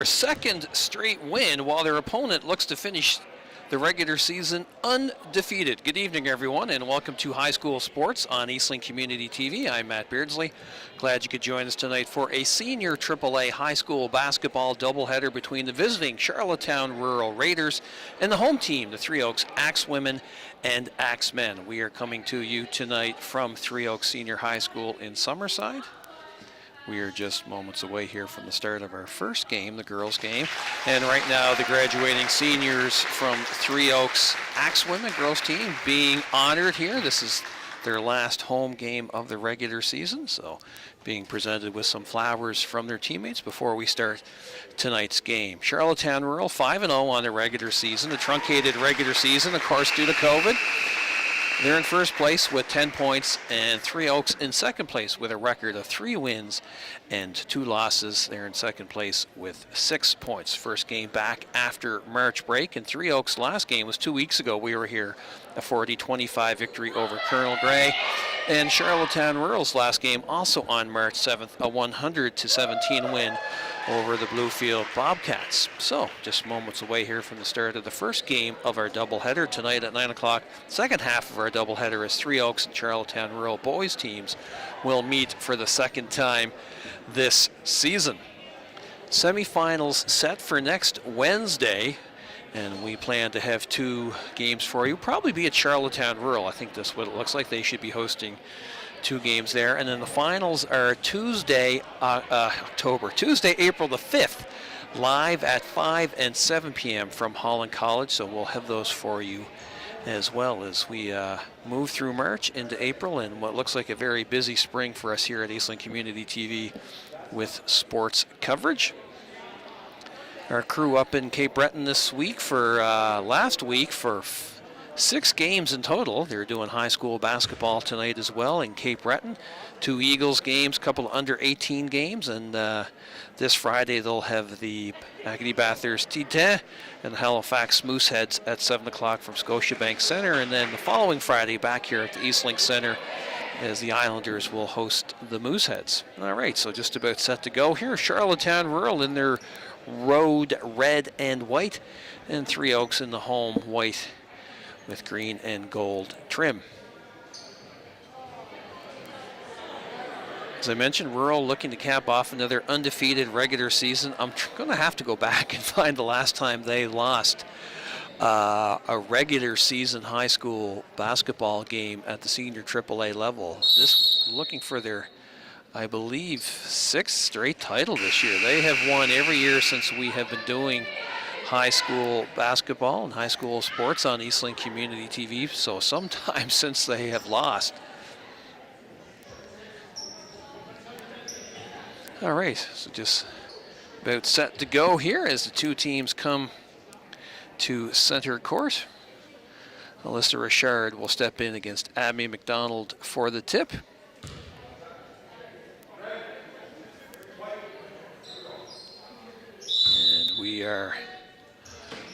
Second straight win while their opponent looks to finish the regular season undefeated. Good evening, everyone, and welcome to High School Sports on Eastlink Community TV. I'm Matt Beardsley. Glad you could join us tonight for a senior AAA high school basketball doubleheader between the visiting Charlottetown Rural Raiders and the home team, the Three Oaks Axewomen and Axemen. We are coming to you tonight from Three Oaks Senior High School in Summerside. We are just moments away here from the start of our first game, the girls' game. And right now, the graduating seniors from Three Oaks Axewomen girls team being honored here. This is their last home game of the regular season, so being presented with some flowers from their teammates before we start tonight's game. Charlottetown Rural 5-0 on the regular season, the truncated regular season, of course, due to COVID. They're in first place with 10 points, and Three Oaks in second place with a record of 3 wins and 2 losses. They're in second place with 6 points. First game back after March break, and Three Oaks' last game was 2 weeks ago. We were here, a 40-25 victory over Colonel Gray. And Charlottetown Rural's last game also on March 7th, a 100-17 win over the Bluefield Bobcats. So just moments away here from the start of the first game of our doubleheader tonight at 9 o'clock. Second half of our doubleheader is Three Oaks and Charlottetown Rural boys teams will meet for the second time this season. Semifinals set for next Wednesday, and we plan to have 2 games for you. Probably be at Charlottetown Rural. I think that's what it looks like. They should be hosting 2 games there. And then the finals are Tuesday, April the 5th, live at 5 and 7 p.m. from Holland College. So we'll have those for you as well as we move through March into April and what looks like a very busy spring for us here at Eastlink Community TV with sports coverage. Our crew up in Cape Breton this week for last week for 6 games in total. They're doing high school basketball tonight as well in Cape Breton. 2 Eagles games, a couple of under 18 games, and this Friday they'll have the Acadie Bathurst Titan and Halifax Mooseheads at 7 o'clock from Scotiabank Centre, and then the following Friday back here at the Eastlink Centre as the Islanders will host the Mooseheads. All right, so just about set to go here. Charlottetown Rural in their road red and white, and Three Oaks in the home white with green and gold trim. As I mentioned, Rural looking to cap off another undefeated regular season. I'm going to have to go back and find the last time they lost a regular season high school basketball game at the senior AAA level. This looking for their, I believe, 6th straight title this year. They have won every year since we have been doing high school basketball and high school sports on Eastlink Community TV, so sometime since they have lost. All right, so just about set to go here as the 2 teams come to center court. Alyssa Richard will step in against Abby McDonald for the tip. And we are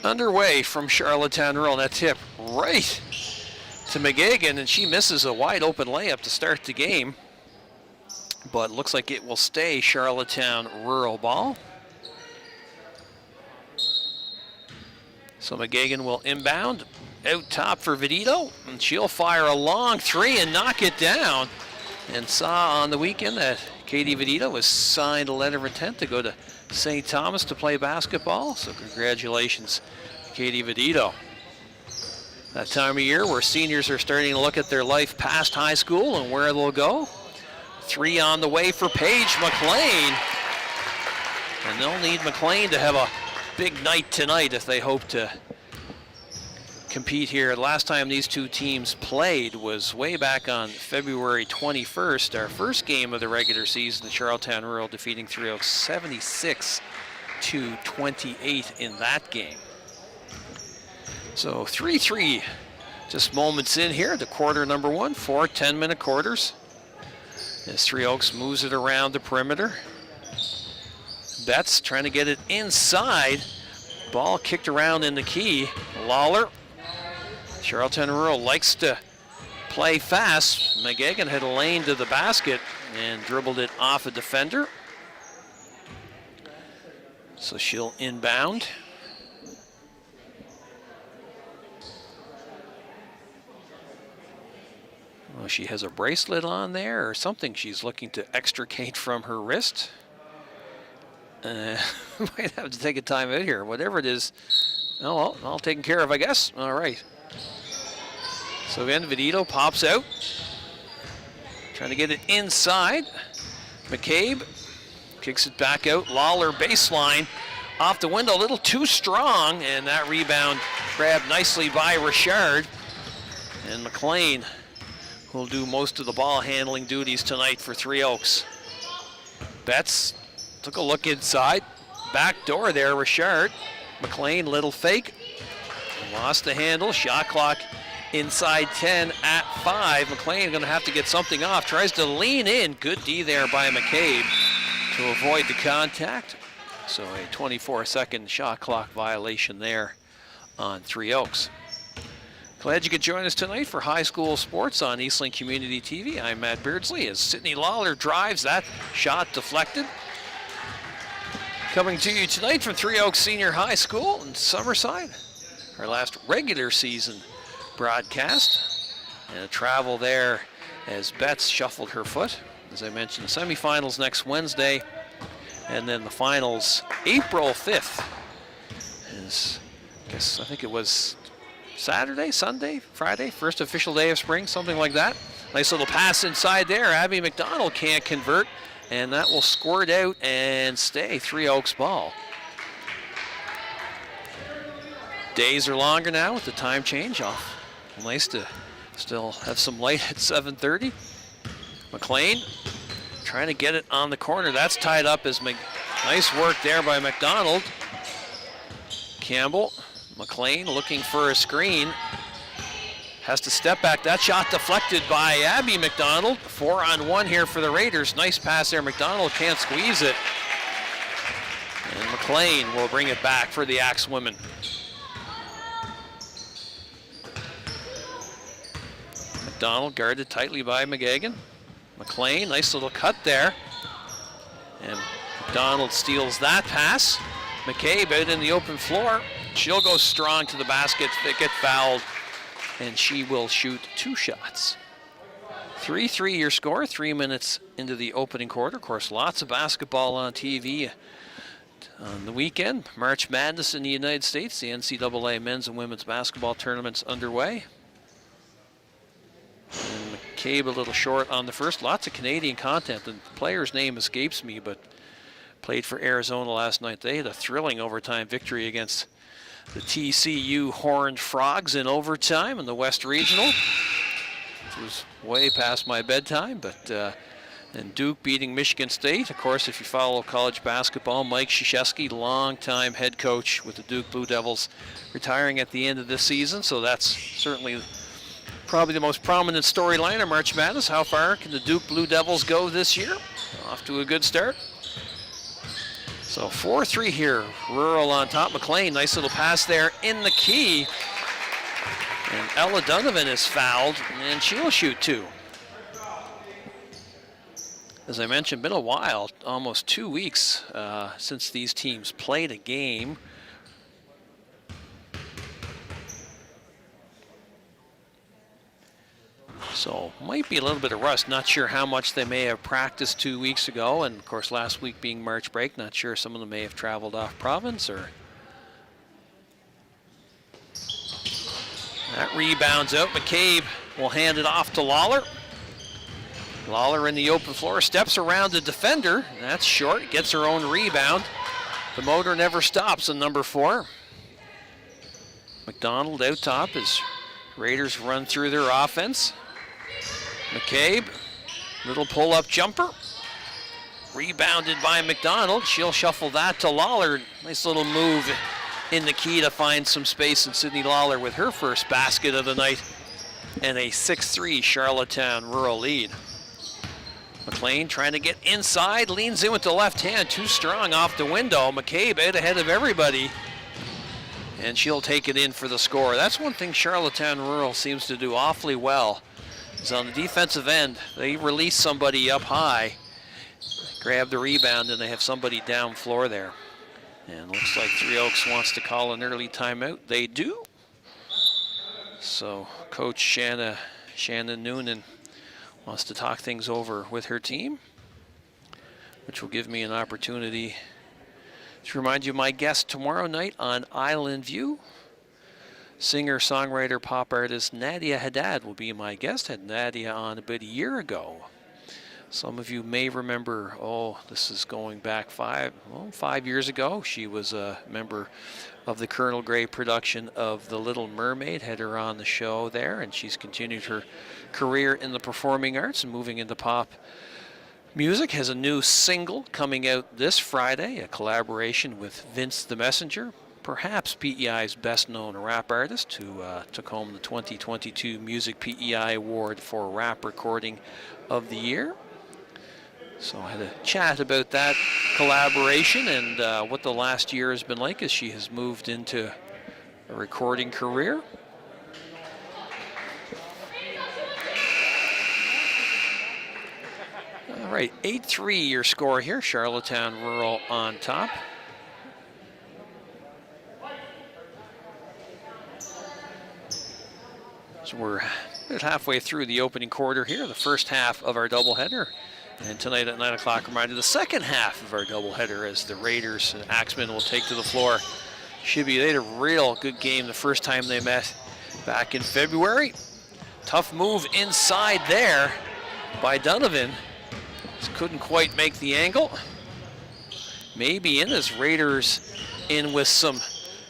underway from Charlottetown Rural. That tip right to McGagan, and she misses a wide open layup to start the game. But looks like it will stay Charlottetown Rural ball. So McGagan will inbound out top for Vedito, and she'll fire a long 3 and knock it down. And saw on the weekend that Katie Vedito was signed a letter of intent to go to St. Thomas to play basketball, so congratulations, Katie Vedito. That time of year where seniors are starting to look at their life past high school and where they'll go. 3 on the way for Paige McLean, and they'll need McLean to have a big night tonight if they hope to compete here. Last time these 2 teams played was way back on February 21st, our first game of the regular season. Charlottetown Rural defeating Three Oaks 76-28 in that game. So 3-3 just moments in here, the quarter number 1, 4 10-minute quarters. As Three Oaks moves it around the perimeter. Betts trying to get it inside. Ball kicked around in the key. Lawler. Charlottetown Rural likes to play fast. McGagan had a lane to the basket and dribbled it off a defender. So she'll inbound. Well, she has a bracelet on there or something she's looking to extricate from her wrist. Might have to take a time out here. Whatever it is, oh, well, all taken care of, I guess. All right. So Venvedito pops out. Trying to get it inside. McCabe kicks it back out. Lawler baseline. Off the window, a little too strong, and that rebound grabbed nicely by Richard. And McLean will do most of the ball handling duties tonight for Three Oaks. Betts took a look inside. Back door there, Richard. McLean, little fake. Lost the handle. Shot clock inside 10 at 5. McLean going to have to get something off. Tries to lean in. Good D there by McCabe to avoid the contact. So a 24-second shot clock violation there on Three Oaks. Glad you could join us tonight for high school sports on Eastlink Community TV. I'm Matt Beardsley as Sydney Lawler drives. That shot deflected. Coming to you tonight from Three Oaks Senior High School in Summerside. Our last regular season broadcast. And a travel there as Betts shuffled her foot. As I mentioned, the semifinals next Wednesday. And then the finals April 5th. I think it was Saturday, Sunday, Friday, first official day of spring, something like that. Nice little pass inside there. Abby McDonald can't convert, and that will squirt out and stay Three Oaks ball. Days are longer now with the time change off. Nice to still have some light at 7:30. McLean trying to get it on the corner. That's tied up as nice work there by McDonald. Campbell, McLean looking for a screen. Has to step back. That shot deflected by Abby McDonald. 4-on-1 here for the Raiders. Nice pass there. McDonald can't squeeze it. And McLean will bring it back for the Axe women. McDonald guarded tightly by McGagan. McLean, nice little cut there. And McDonald steals that pass. McCabe out in the open floor. She'll go strong to the basket, get fouled, and she will shoot 2 shots. 3-3 your score, 3 minutes into the opening quarter. Of course, lots of basketball on TV on the weekend. March Madness in the United States, the NCAA men's and women's basketball tournaments underway. And McCabe a little short on the first. Lots of Canadian content. The player's name escapes me, but played for Arizona last night. They had a thrilling overtime victory against the TCU Horned Frogs in overtime in the West Regional. It was way past my bedtime, but and Duke beating Michigan State. Of course, if you follow college basketball, Mike Krzyzewski, longtime head coach with the Duke Blue Devils, retiring at the end of this season. So that's certainly probably the most prominent storyline of March Madness. How far can the Duke Blue Devils go this year? Off to a good start. So 4-3 here. Rural on top. McLean, nice little pass there in the key. And Ella Donovan is fouled, and she'll shoot 2. As I mentioned, been a while, almost 2 weeks since these teams played a game. So might be a little bit of rust. Not sure how much they may have practiced 2 weeks ago. And of course, last week being March break, not sure some of them may have traveled off province or. That rebounds out. McCabe will hand it off to Lawler. Lawler in the open floor, steps around the defender. That's short, gets her own rebound. The motor never stops on number 4. McDonald out top as Raiders run through their offense. McCabe, little pull-up jumper. Rebounded by McDonald. She'll shuffle that to Lawler. Nice little move in the key to find some space, and Sydney Lawler with her first basket of the night and a 6-3 Charlottetown rural lead. McLean trying to get inside, leans in with the left hand, too strong off the window. McCabe out ahead of everybody, and she'll take it in for the score. That's one thing Charlottetown rural seems to do awfully well, is on the defensive end, they release somebody up high, grab the rebound, and they have somebody down floor there. And looks like Three Oaks wants to call an early timeout. They do. So Coach Shannon Noonan wants to talk things over with her team, which will give me an opportunity to remind you of my guest tomorrow night on Island View. Singer, songwriter, pop artist Nadia Haddad will be my guest. Had Nadia on about a year ago. Some of you may remember, this is going back 5 years ago. She was a member of the Colonel Gray production of The Little Mermaid, had her on the show there, and she's continued her career in the performing arts and moving into pop music. Has a new single coming out this Friday, a collaboration with Vince the Messenger, perhaps PEI's best-known rap artist, who took home the 2022 Music PEI Award for Rap Recording of the Year. So I had a chat about that collaboration and what the last year has been like as she has moved into a recording career. All right, 8-3 your score here. Charlottetown Rural on top. So we're about halfway through the opening quarter here, the first half of our doubleheader. And tonight at 9 o'clock, reminder, the second half of our doubleheader as the Raiders and Axemen will take to the floor. They had a real good game the first time they met back in February. Tough move inside there by Donovan. Just couldn't quite make the angle. Maybe in as Raiders in with some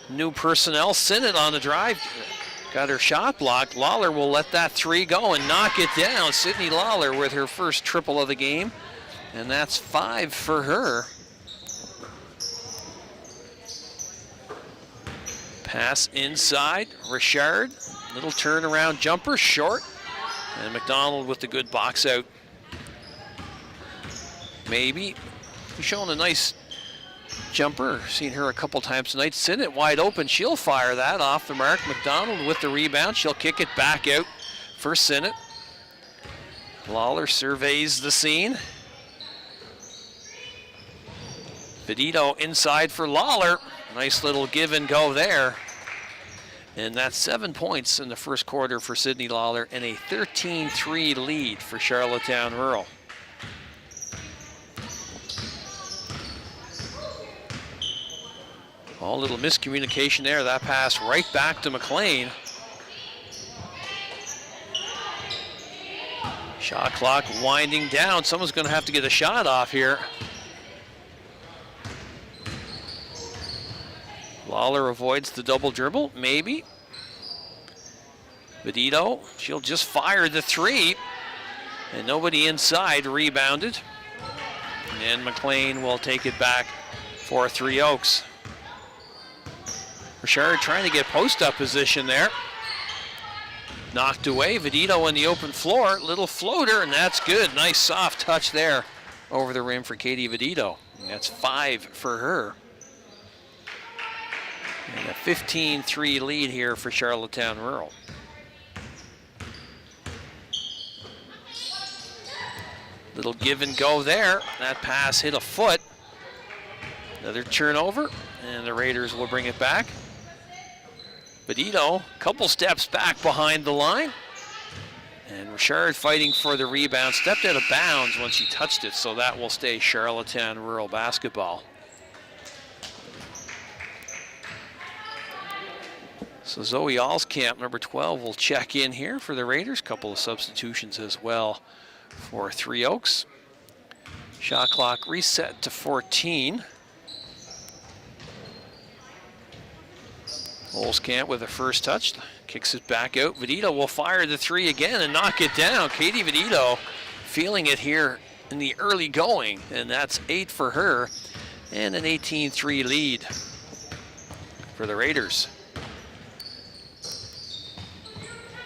new personnel. Sinnott on the drive. Got her shot blocked. Lawler will let that three go and knock it down. Sydney Lawler with her first triple of the game. And that's 5 for her. Pass inside. Richard. Little turnaround jumper. Short. And McDonald with the good box out. Maybe. She's showing a nice jumper. Seen her a couple times tonight. Sinnott wide open. She'll fire that off the mark. McDonald with the rebound. She'll kick it back out for Sinnott. Lawler surveys the scene. Pedito inside for Lawler. Nice little give and go there. And that's 7 points in the first quarter for Sydney Lawler and a 13-3 lead for Charlottetown Rural. A little miscommunication there. That pass right back to McLean. Shot clock winding down. Someone's going to have to get a shot off here. Lawler avoids the double dribble, maybe. Pedito, she'll just fire the three. And nobody inside rebounded. And McLean will take it back for Three Oaks. Richard trying to get post-up position there. Knocked away. Pedito in the open floor. Little floater, and that's good. Nice soft touch there over the rim for Katie Pedito. And that's 5 for her. And a 15-3 lead here for Charlottetown Rural. Little give and go there. That pass hit a foot. Another turnover, and the Raiders will bring it back. Pedito, couple steps back behind the line. And Richard fighting for the rebound. Stepped out of bounds when she touched it, so that will stay Charlottetown Rural basketball. So Zoe Alskamp, number 12, will check in here for the Raiders. Couple of substitutions as well for Three Oaks. Shot clock reset to 14. Olskamp with a first touch, kicks it back out. Pedito will fire the three again and knock it down. Katie Pedito feeling it here in the early going, and that's 8 for her, and an 18-3 lead for the Raiders.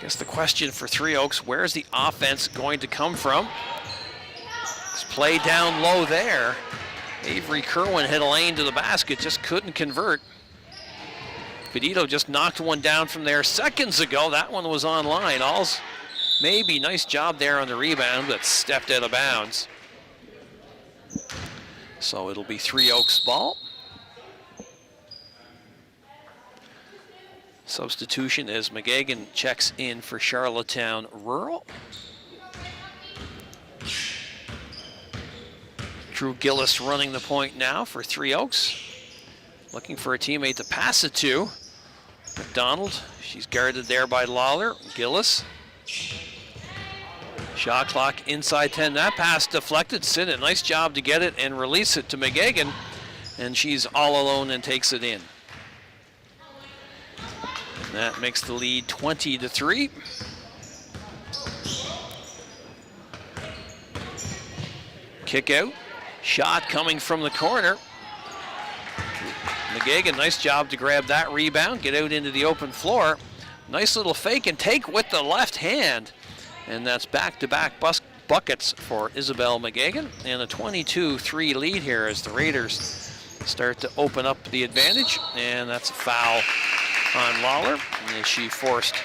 Guess the question for Three Oaks, where's the offense going to come from? This play down low there. Avery Kerwin hit a lane to the basket, just couldn't convert. Pedito just knocked one down from there seconds ago. That one was online. Alls, maybe nice job there on the rebound, but stepped out of bounds. So it'll be Three Oaks ball. Substitution as McGagan checks in for Charlottetown Rural. Drew Gillis running the point now for Three Oaks. Looking for a teammate to pass it to. McDonald, she's guarded there by Lawler. Gillis. Shot clock inside 10. That pass deflected. Sinnott, nice job to get it and release it to McGagan. And she's all alone and takes it in. And that makes the lead 20-3. Kick out. Shot coming from the corner. McGagan, nice job to grab that rebound, get out into the open floor. Nice little fake and take with the left hand. And that's back-to-back buckets for Isabel McGagan. And a 22-3 lead here as the Raiders start to open up the advantage. And that's a foul on Lawler as she forced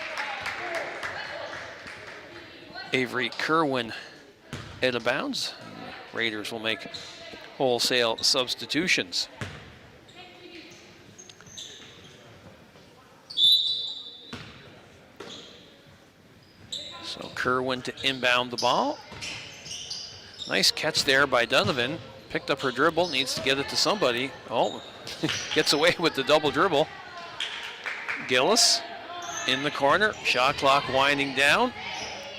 Avery Kerwin out of bounds. Raiders will make wholesale substitutions. So Kerwin to inbound the ball. Nice catch there by Donovan. Picked up her dribble, needs to get it to somebody. Oh, gets away with the double dribble. Gillis in the corner, shot clock winding down.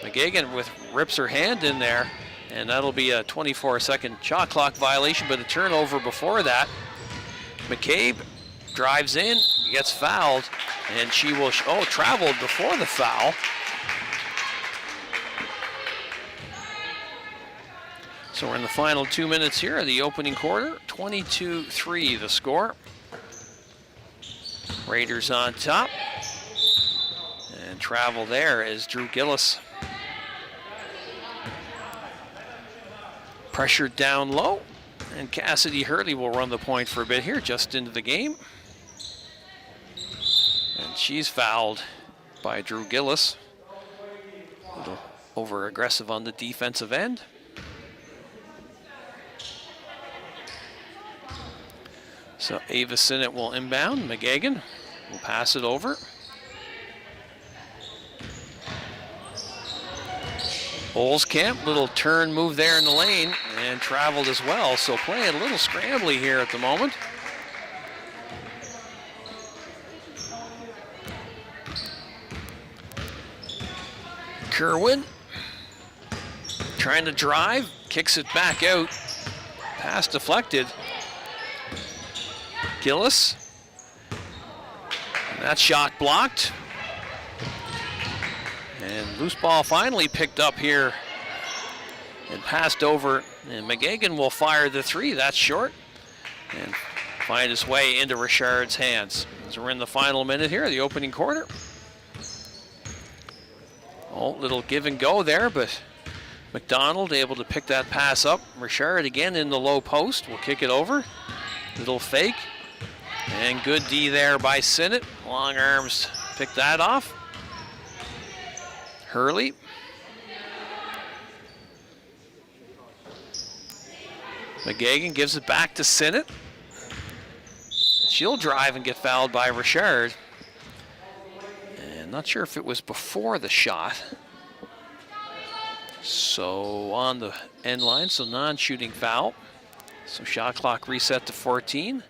McGagan rips her hand in there, and that'll be a 24-second shot clock violation, but a turnover before that. McCabe drives in, gets fouled, and she will, traveled before the foul. So we're in the final 2 minutes here of the opening quarter. 22-3 the score. Raiders on top. And travel there is Drew Gillis. Pressured down low. And Cassidy Hurley will run the point for a bit here, just into the game. And she's fouled by Drew Gillis. A little over-aggressive on the defensive end. So Ava Sinnott will inbound. McGagan will pass it over. Olskamp, little turn move there in the lane and traveled as well. So playing a little scrambly here at the moment. Kerwin trying to drive, kicks it back out. Pass deflected. Gillis. And that shot blocked. And loose ball finally picked up here and passed over. And McGagan will fire the three. That's short. And find his way into Richard's hands. As we're in the final minute here, the opening quarter. Oh, little give and go there, but McDonald able to pick that pass up. Richard again in the low post. Will kick it over. Little fake. And good D there by Sinnott. Long arms pick that off. Hurley. McGagan gives it back to Sinnott. She'll drive and get fouled by Richard. And not sure if it was before the shot. So on the end line, so non-shooting foul. So shot clock reset to 14.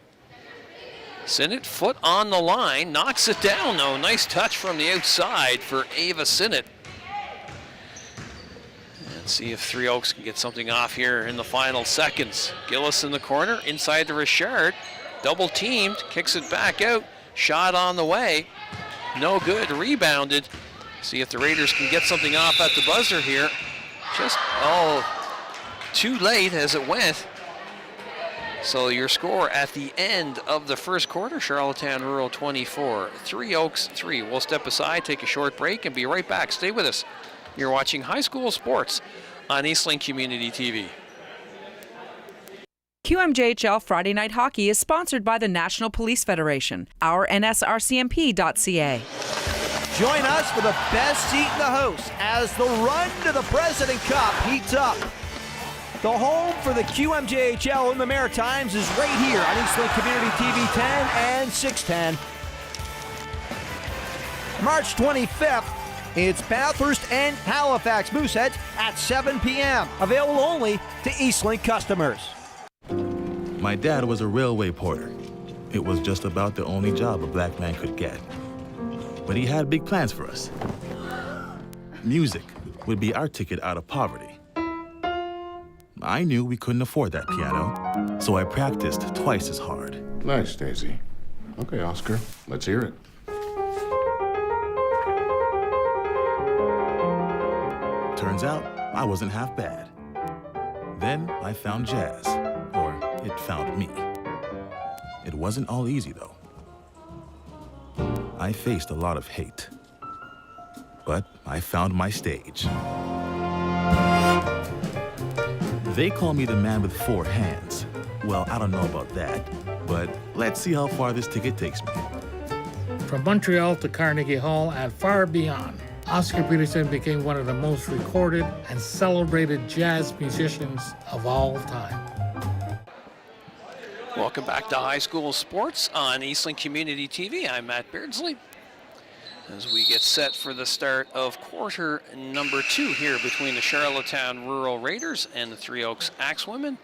Sinnott, foot on the line, knocks it down though. Nice touch from the outside for Ava Sinnott. And see if Three Oaks can get something off here in the final seconds. Gillis in the corner, inside to Richard. Double teamed, kicks it back out. Shot on the way, no good, rebounded. See if the Raiders can get something off at the buzzer here. Just, too late as it went. So your score at the end of the first quarter, Charlottetown Rural 24, Three Oaks 3. We'll step aside, take a short break, and be right back. Stay with us. You're watching High School Sports on Eastlink Community TV. QMJHL Friday Night Hockey is sponsored by the National Police Federation, our nsrcmp.ca. Join us for the best seat in the house as the run to the President Cup heats up. The home for the QMJHL in the Maritimes is right here on Eastlink Community TV 10 and 610. March 25th, it's Bathurst and Halifax Mooseheads at 7 p.m. Available only to Eastlink customers. My dad was a railway porter. It was just about the only job a black man could get. But he had big plans for us. Music would be our ticket out of poverty. I knew we couldn't afford that piano, so I practiced twice as hard. Nice, Daisy. Okay, Oscar, let's hear it. Turns out, I wasn't half bad. Then I found jazz, or it found me. It wasn't all easy, though. I faced a lot of hate, but I found my stage. They call me the man with 4 hands. Well, I don't know about that, but let's see how far this ticket takes me. From Montreal to Carnegie Hall and far beyond, Oscar Peterson became one of the most recorded and celebrated jazz musicians of all time. Welcome back to High School Sports on Eastlink Community TV. I'm Matt Beardsley. As we get set for the start of quarter number 2 here between the Charlottetown Rural Raiders and the Three Oaks Axewomen.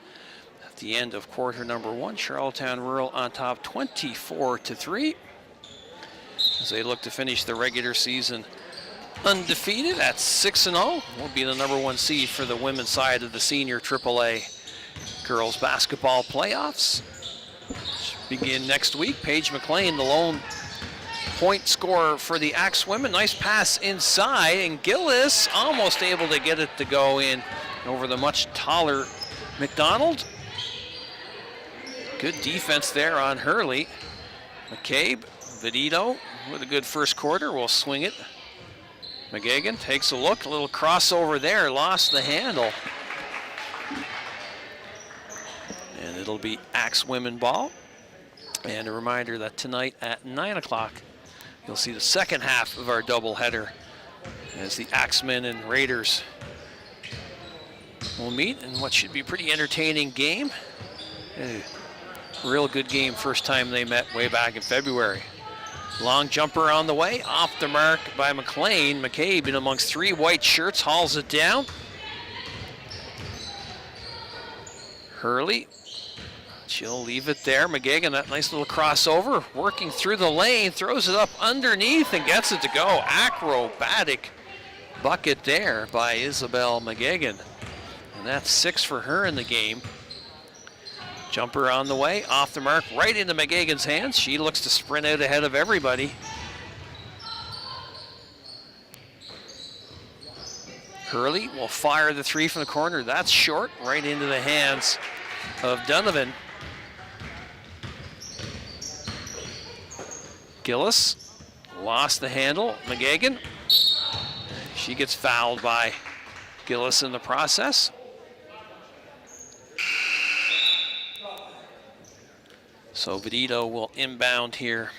At the end of quarter number 1, Charlottetown Rural on top 24-3 as they look to finish the regular season undefeated at 6-0. Will be the number 1 seed for the women's side of the senior AAA girls basketball playoffs. Begin next week. Paige McLean, the lone point scorer for the Axewomen. Nice pass inside, and Gillis almost able to get it to go in over the much taller McDonald. Good defense there on Hurley. McCabe, Vedito with a good first quarter will swing it. McGagan takes a look, a little crossover there, lost the handle. And it'll be Axewomen ball. And a reminder that tonight at 9 o'clock, you'll see the second half of our doubleheader as the Axemen and Raiders will meet in what should be a pretty entertaining game. A real good game, first time they met way back in February. Long jumper on the way, off the mark by McLean. McCabe in amongst 3 white shirts, hauls it down. Hurley, she'll leave it there. McGagan, that nice little crossover, working through the lane, throws it up underneath and gets it to go. Acrobatic bucket there by Isabel McGagan. And that's 6 for her in the game. Jumper on the way, off the mark, right into McGagan's hands. She looks to sprint out ahead of everybody. Hurley will fire the 3 from the corner. That's short, right into the hands of Donovan. Gillis lost the handle. McGagan, she gets fouled by Gillis in the process. So Vedito will inbound here.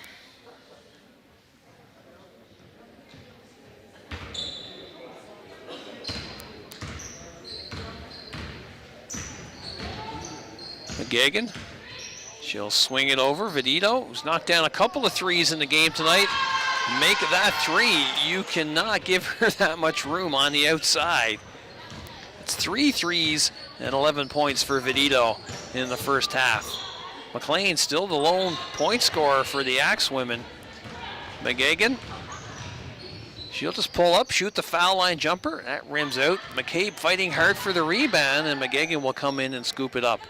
McGagan, she'll swing it over. Vedito, who's knocked down a couple of 3s in the game tonight. Make that 3. You cannot give her that much room on the outside. It's 3 threes and 11 points for Vedito in the first half. McLean still the lone point scorer for the Axewomen. McGagan, she'll just pull up, shoot the foul line jumper. That rims out. McCabe fighting hard for the rebound, and McGagan will come in and scoop it up.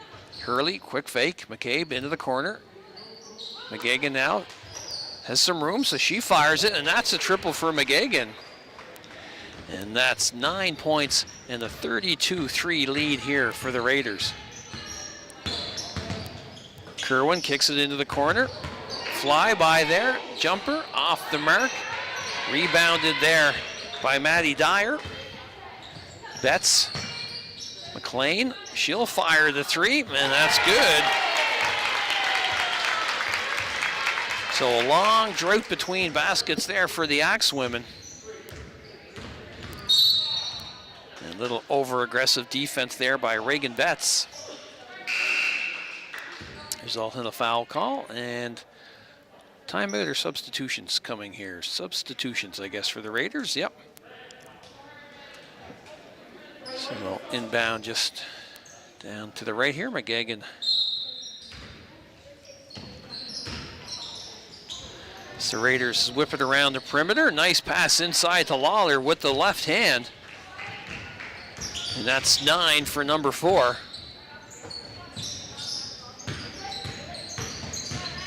Hurley, quick fake. McCabe into the corner. McGagan now has some room, so she fires it, and that's a triple for McGagan. And that's 9 points and a 32-3 lead here for the Raiders. Kerwin kicks it into the corner. Fly by there, jumper off the mark. Rebounded there by Maddie Dyer. Betts, McLean, she'll fire the 3, and that's good. So a long drought between baskets there for the Axewomen. A little over-aggressive defense there by Reagan Betts. Result in a foul call, and Timeout or substitutions coming here? Substitutions, I guess, for the Raiders. Yep. So inbound just down to the right here. McGegan. As the Raiders whip it around the perimeter. Nice pass inside to Lawler with the left hand. And that's 9 for number 4.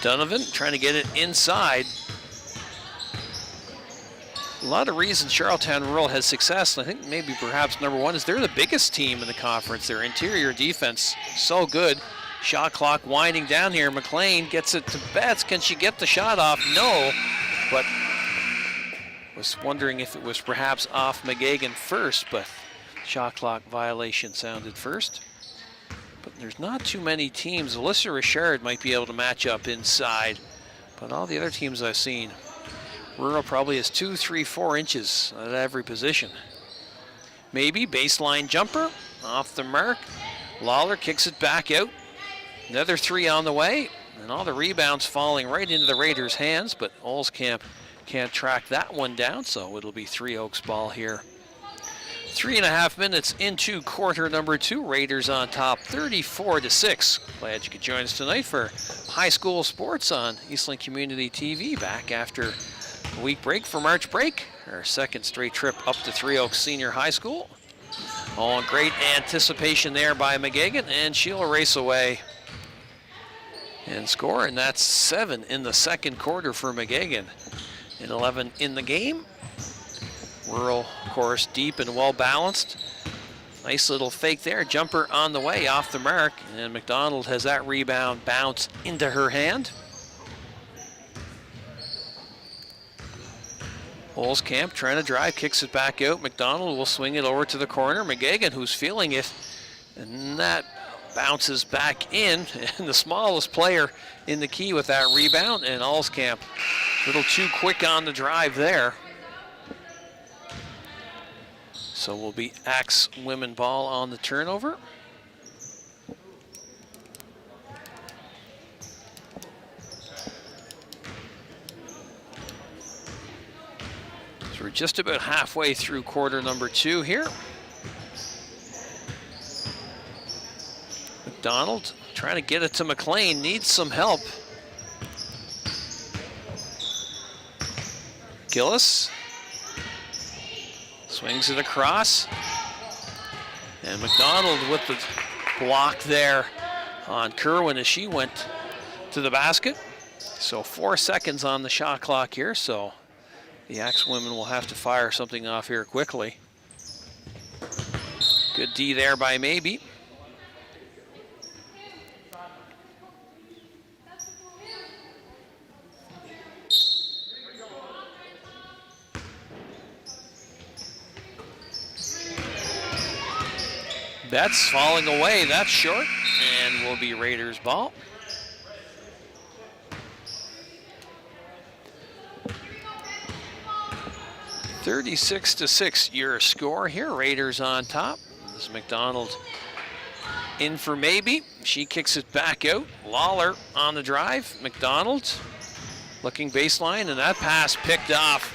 Donovan trying to get it inside. A lot of reasons Charlottetown Rural has success. I think maybe perhaps number 1 is they're the biggest team in the conference. Their interior defense so good. Shot clock winding down here. McLean gets it to Betts. Can she get the shot off? No, but was wondering if it was perhaps off McGegan first, but shot clock violation sounded first. But there's not too many teams. Alyssa Richard might be able to match up inside, but all the other teams I've seen, Rural probably has 2, 3, 4 inches at every position. Maybe baseline jumper off the mark. Lawler kicks it back out. Another 3 on the way, and all the rebounds falling right into the Raiders' hands, but Olskamp can't track that one down, so it'll be Three Oaks ball here. 3.5 minutes into quarter number 2. Raiders on top, 34-6. Glad you could join us tonight for high school sports on Eastlink Community TV. Back after a week break for March break. Our second straight trip up to Three Oaks Senior High School. Oh, great anticipation there by McGegan, and she'll race away and score, and that's 7 in the second quarter for McGegan. And 11 in the game. Rural, of course, deep and well balanced. Nice little fake there. Jumper on the way, off the mark. And McDonald has that rebound bounce into her hand. Olskamp trying to drive, kicks it back out. McDonald will swing it over to the corner. McGegan, who's feeling it, and that bounces back in. And the smallest player in the key with that rebound, and Olskamp a little too quick on the drive there. So will be Axe women ball on the turnover. So we're just about halfway through quarter number 2 here. McDonald trying to get it to McLean, needs some help. Gillis swings it across. And McDonald with the block there on Kerwin as she went to the basket. So 4 seconds on the shot clock here, so the Axe women will have to fire something off here quickly. Good D there by Maybe. Betts falling away, that's short, and will be Raiders ball. (36-6) your score here. Raiders on top. This is McDonald in for Maybe. She kicks it back out. Lawler on the drive. McDonald looking baseline, and that pass picked off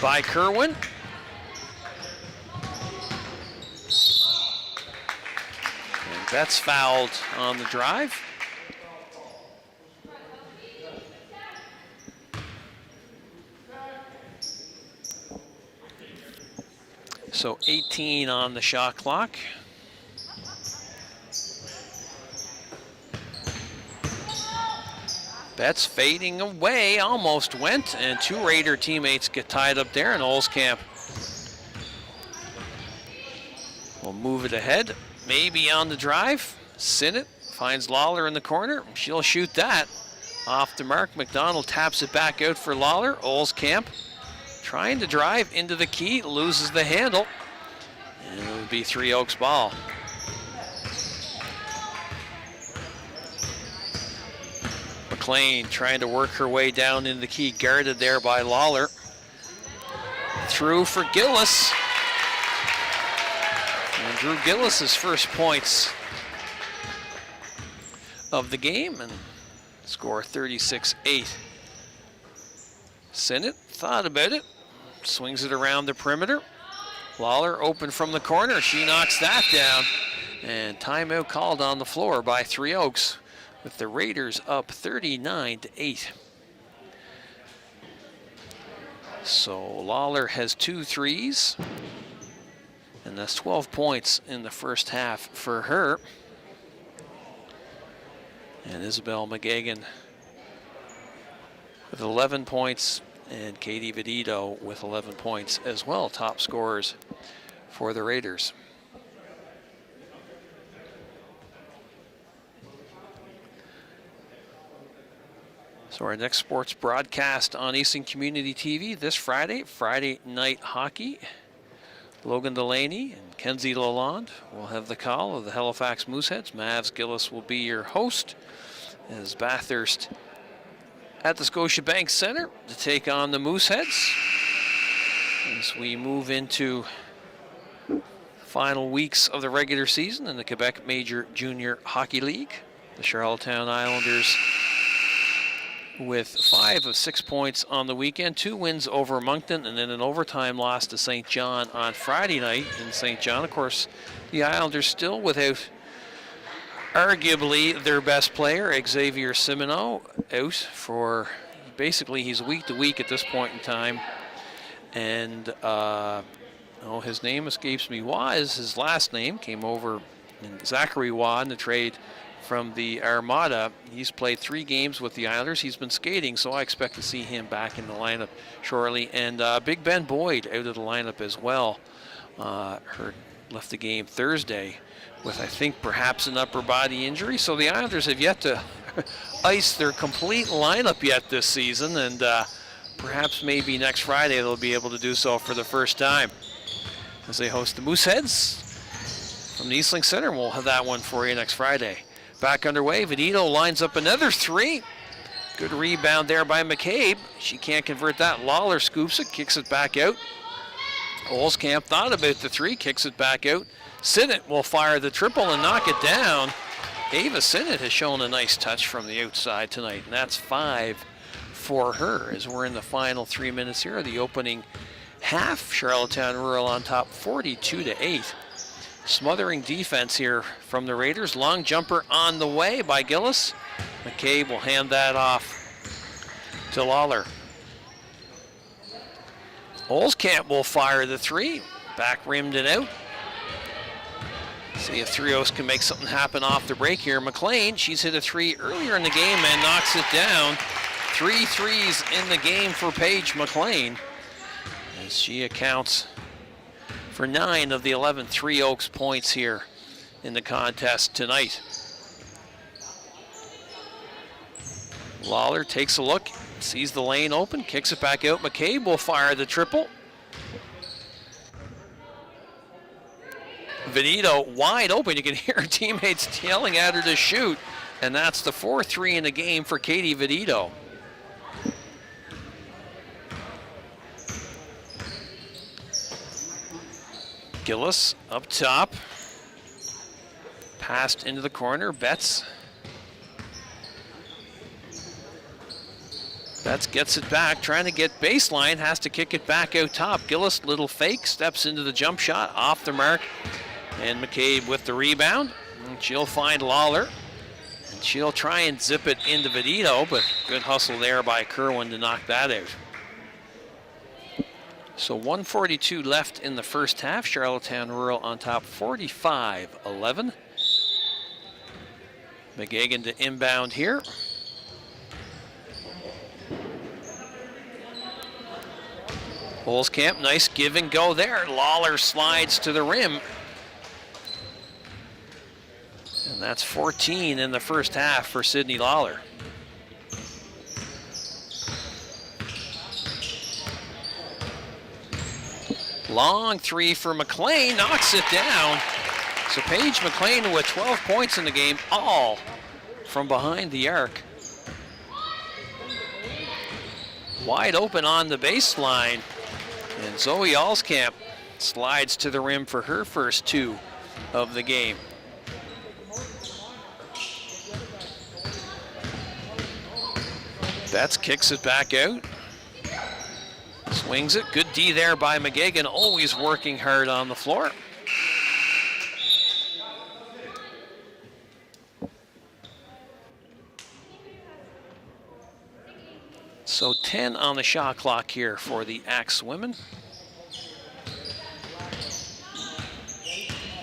by Kerwin. Betts fouled on the drive. So 18 on the shot clock. Betts fading away, almost went, and 2 Raider teammates get tied up there, and Olskamp will move it ahead. Maybe on the drive. Sinnott finds Lawler in the corner. She'll shoot that off the mark. McDonald taps it back out for Lawler. Olskamp trying to drive into the key, loses the handle, and it would be Three Oaks ball. McLean trying to work her way down in the key, guarded there by Lawler. Through for Gillis. And Drew Gillis' first points of the game, and score 36-8. Sinnott thought about it, swings it around the perimeter. Lawler open from the corner, she knocks that down. And timeout called on the floor by Three Oaks, with the Raiders up 39-8. So Lawler has 2 threes, and that's 12 points in the first half for her. And Isabel McGagan with 11 points, and Katie Vedito with 11 points as well, top scorers for the Raiders. So our next sports broadcast on Easton Community TV this Friday, Friday Night Hockey. Logan Delaney and Kenzie Lalonde will have the call of the Halifax Mooseheads. Mavs Gillis will be your host as Bathurst at the Scotiabank Centre to take on the Mooseheads. As we move into final weeks of the regular season in the Quebec Major Junior Hockey League, the Charlottetown Islanders with 5 of 6 points on the weekend, 2 wins over Moncton, and then an overtime loss to St. John on Friday night in St. John. Of course, the Islanders still without arguably their best player, Xavier Simoneau, out for basically he's week to week at this point in time. And his name escapes me. Waugh is his last name. Came over in Zachary Waugh in the trade from the Armada. He's played 3 games with the Islanders. He's been skating, so I expect to see him back in the lineup shortly. And Big Ben Boyd out of the lineup as well. Left the game Thursday with, I think, perhaps an upper body injury. So the Islanders have yet to ice their complete lineup yet this season, and perhaps maybe next Friday they'll be able to do so for the first time as they host the Mooseheads from the Eastlink Center. We'll have that one for you next Friday. Back underway, Vedito lines up another 3. Good rebound there by McCabe. She can't convert that. Lawler scoops it, kicks it back out. Olskamp thought about the 3, kicks it back out. Sinnott will fire the triple and knock it down. Ava Sinnott has shown a nice touch from the outside tonight, and that's 5 for her as we're in the final 3 minutes here of the opening half. Charlottetown Rural on top 42-8. Smothering defense here from the Raiders. Long jumper on the way by Gillis. McCabe will hand that off to Lawler. Olskamp will fire the 3. Back rimmed and out. See if Three Oaks can make something happen off the break here. McLean, she's hit a 3 earlier in the game and knocks it down. 3 threes in the game for Paige McLean, as she accounts for 9 of the 11 Three Oaks points here in the contest tonight. Lawler takes a look, sees the lane open, kicks it back out. McCabe will fire the triple. Vedito wide open. You can hear her teammates yelling at her to shoot, and that's the 4-3 in the game for Katie Vedito. Gillis up top, passed into the corner. Betts gets it back, trying to get baseline, has to kick it back out top. Gillis, little fake, steps into the jump shot, off the mark, and McCabe with the rebound. And she'll find Lawler, and she'll try and zip it into Vedito, but good hustle there by Kerwin to knock that out. So 1:42 left in the first half. Charlottetown Rural on top 45-11. McGagan to inbound here. Olskamp, nice give and go there. Lawler slides to the rim. And that's 14 in the first half for Sydney Lawler. Long 3 for McLean, knocks it down. So Paige McLean with 12 points in the game, all from behind the arc. Wide open on the baseline. And Zoe Olskamp slides to the rim for her first 2 of the game. Betts kicks it back out. Swings it. Good D there by McGegan, always working hard on the floor. So 10 on the shot clock here for the Axe women.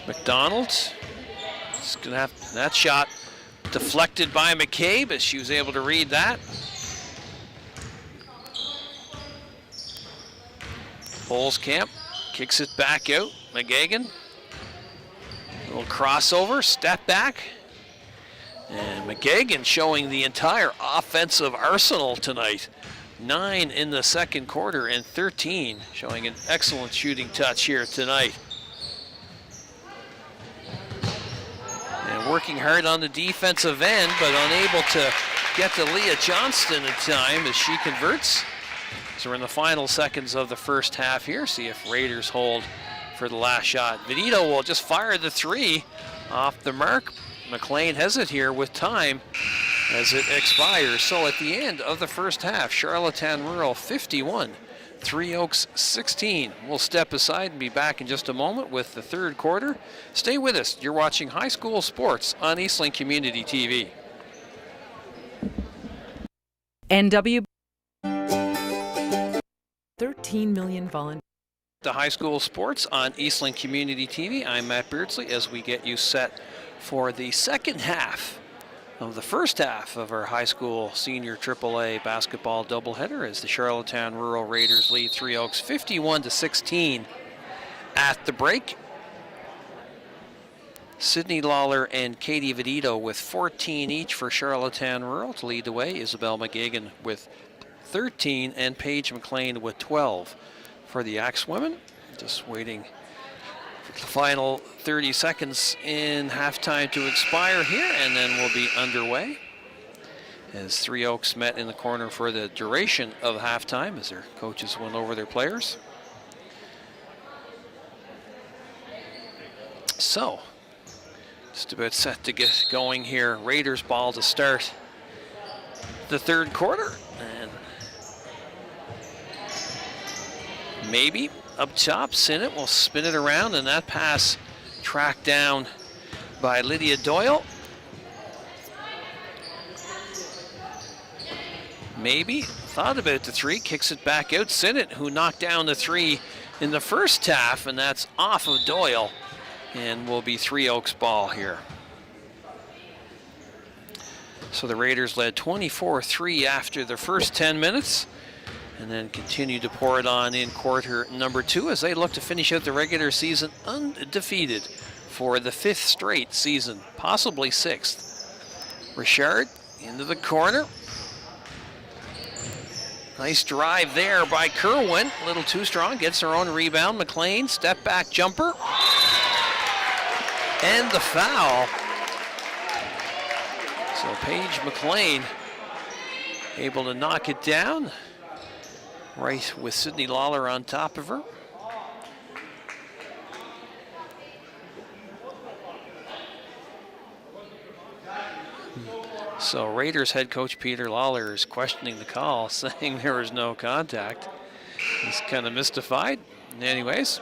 McDonald is going to have that shot deflected by McCabe, as she was able to read that. Holzkamp kicks it back out. McGegan. Little crossover, step back. And McGegan showing the entire offensive arsenal tonight. 9 in the second quarter and 13, showing an excellent shooting touch here tonight. And working hard on the defensive end, but unable to get to Leah Johnston in time as she converts. So we're in the final seconds of the first half here. See if Raiders hold for the last shot. Venito will just fire the three off the mark. McLean has it here with time as it expires. So at the end of the first half, Charlottetown Rural 51, Three Oaks 16. We'll step aside and be back in just a moment with the third quarter. Stay with us. You're watching High School Sports on Eastlink Community TV. NW 13 million volunteers. The High School Sports on Eastlink Community TV. I'm Matt Beardsley as we get you set for the second half of the first half of our high school senior AAA basketball doubleheader as the Charlottetown Rural Raiders lead Three Oaks 51-16 at the break. Sydney Lawler and Katie Vedito with 14 each for Charlottetown Rural to lead the way. Isabel McGegan with 13 and Paige McLean with 12 for the Axe women. Just waiting for the final 30 seconds in halftime to expire here, and then we'll be underway as Three Oaks met in the corner for the duration of halftime as their coaches went over their players. So, just about set to get going here. Raiders ball to start the third quarter, and maybe up top, Sinnott will spin it around, and that pass tracked down by Lydia Doyle. Maybe thought about the three, kicks it back out. Sinnott, who knocked down the three in the first half, and that's off of Doyle, and will be Three Oaks ball here. So the Raiders led 24-3 after the first 10 minutes. And then continue to pour it on in quarter number 2 as they look to finish out the regular season undefeated for the 5th straight season, possibly 6th. Richard into the corner. Nice drive there by Kerwin. A little too strong, gets her own rebound. McLean, step back jumper. And the foul. So Paige McLean able to knock it down. Right with Sydney Lawler on top of her. So Raiders head coach Peter Lawler is questioning the call, saying there was no contact. He's kind of mystified. Anyways.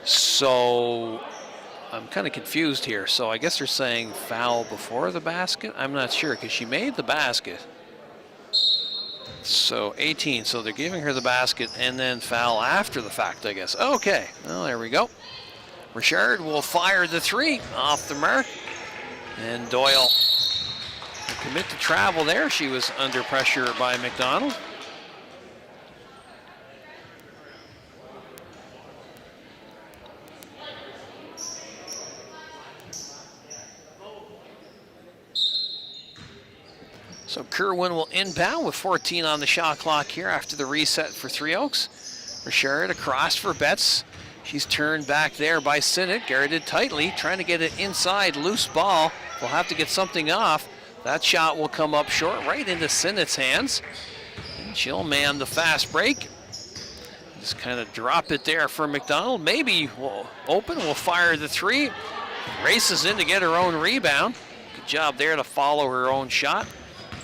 So I'm kind of confused here. So I guess they're saying foul before the basket. I'm not sure because she made the basket. So 18, so they're giving her the basket and then foul after the fact, I guess. Okay, well, there we go. Richard will fire the three off the mark. And Doyle will commit to travel there. She was under pressure by McDonald. So Kerwin will inbound with 14 on the shot clock here after the reset for Three Oaks. Richard across for Betts. She's turned back there by Sinnott, guarded tightly, trying to get it inside, loose ball. We'll have to get something off. That shot will come up short, right into Sinnott's hands. And she'll man the fast break. Just kind of drop it there for McDonald. Maybe we'll open, we'll fire the three. Races in to get her own rebound. Good job there to follow her own shot.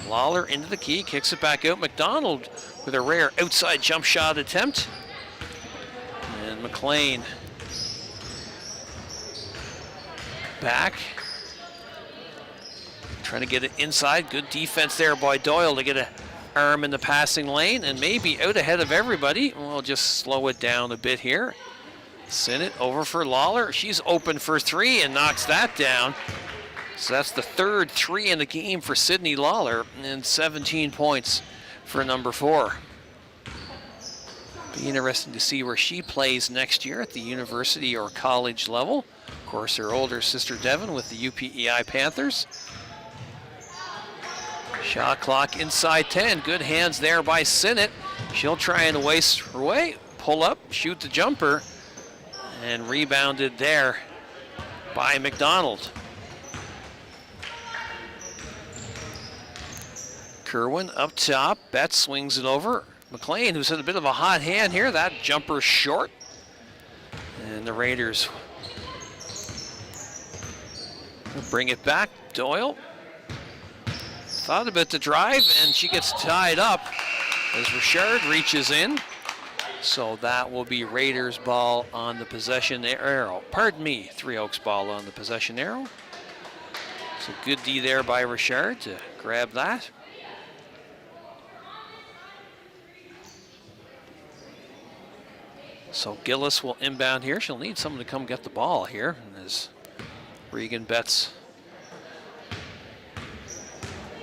Lawler into the key, kicks it back out. McDonald with a rare outside jump shot attempt. And McLean back. Trying to get it inside. Good defense there by Doyle to get an arm in the passing lane and maybe out ahead of everybody. We'll just slow it down a bit here. Sinnott over for Lawler. She's open for three and knocks that down. So that's the third three in the game for Sydney Lawler and 17 points for number 4. Be interesting to see where she plays next year at the university or college level. Of course, her older sister Devon with the UPEI Panthers. Shot clock inside 10. Good hands there by Sinnott. She'll try and waste her way. Pull up, shoot the jumper, and rebounded there by McDonald. Kerwin up top. Betts swings it over. McLean, who's had a bit of a hot hand here. That jumper short. And the Raiders will bring it back. Doyle thought about the drive, and she gets tied up as Richard reaches in. So that will be Raiders ball on the possession arrow. Pardon me, Three Oaks ball on the possession arrow. So good D there by Richard to grab that. So Gillis will inbound here. She'll need someone to come get the ball here as Regan Betts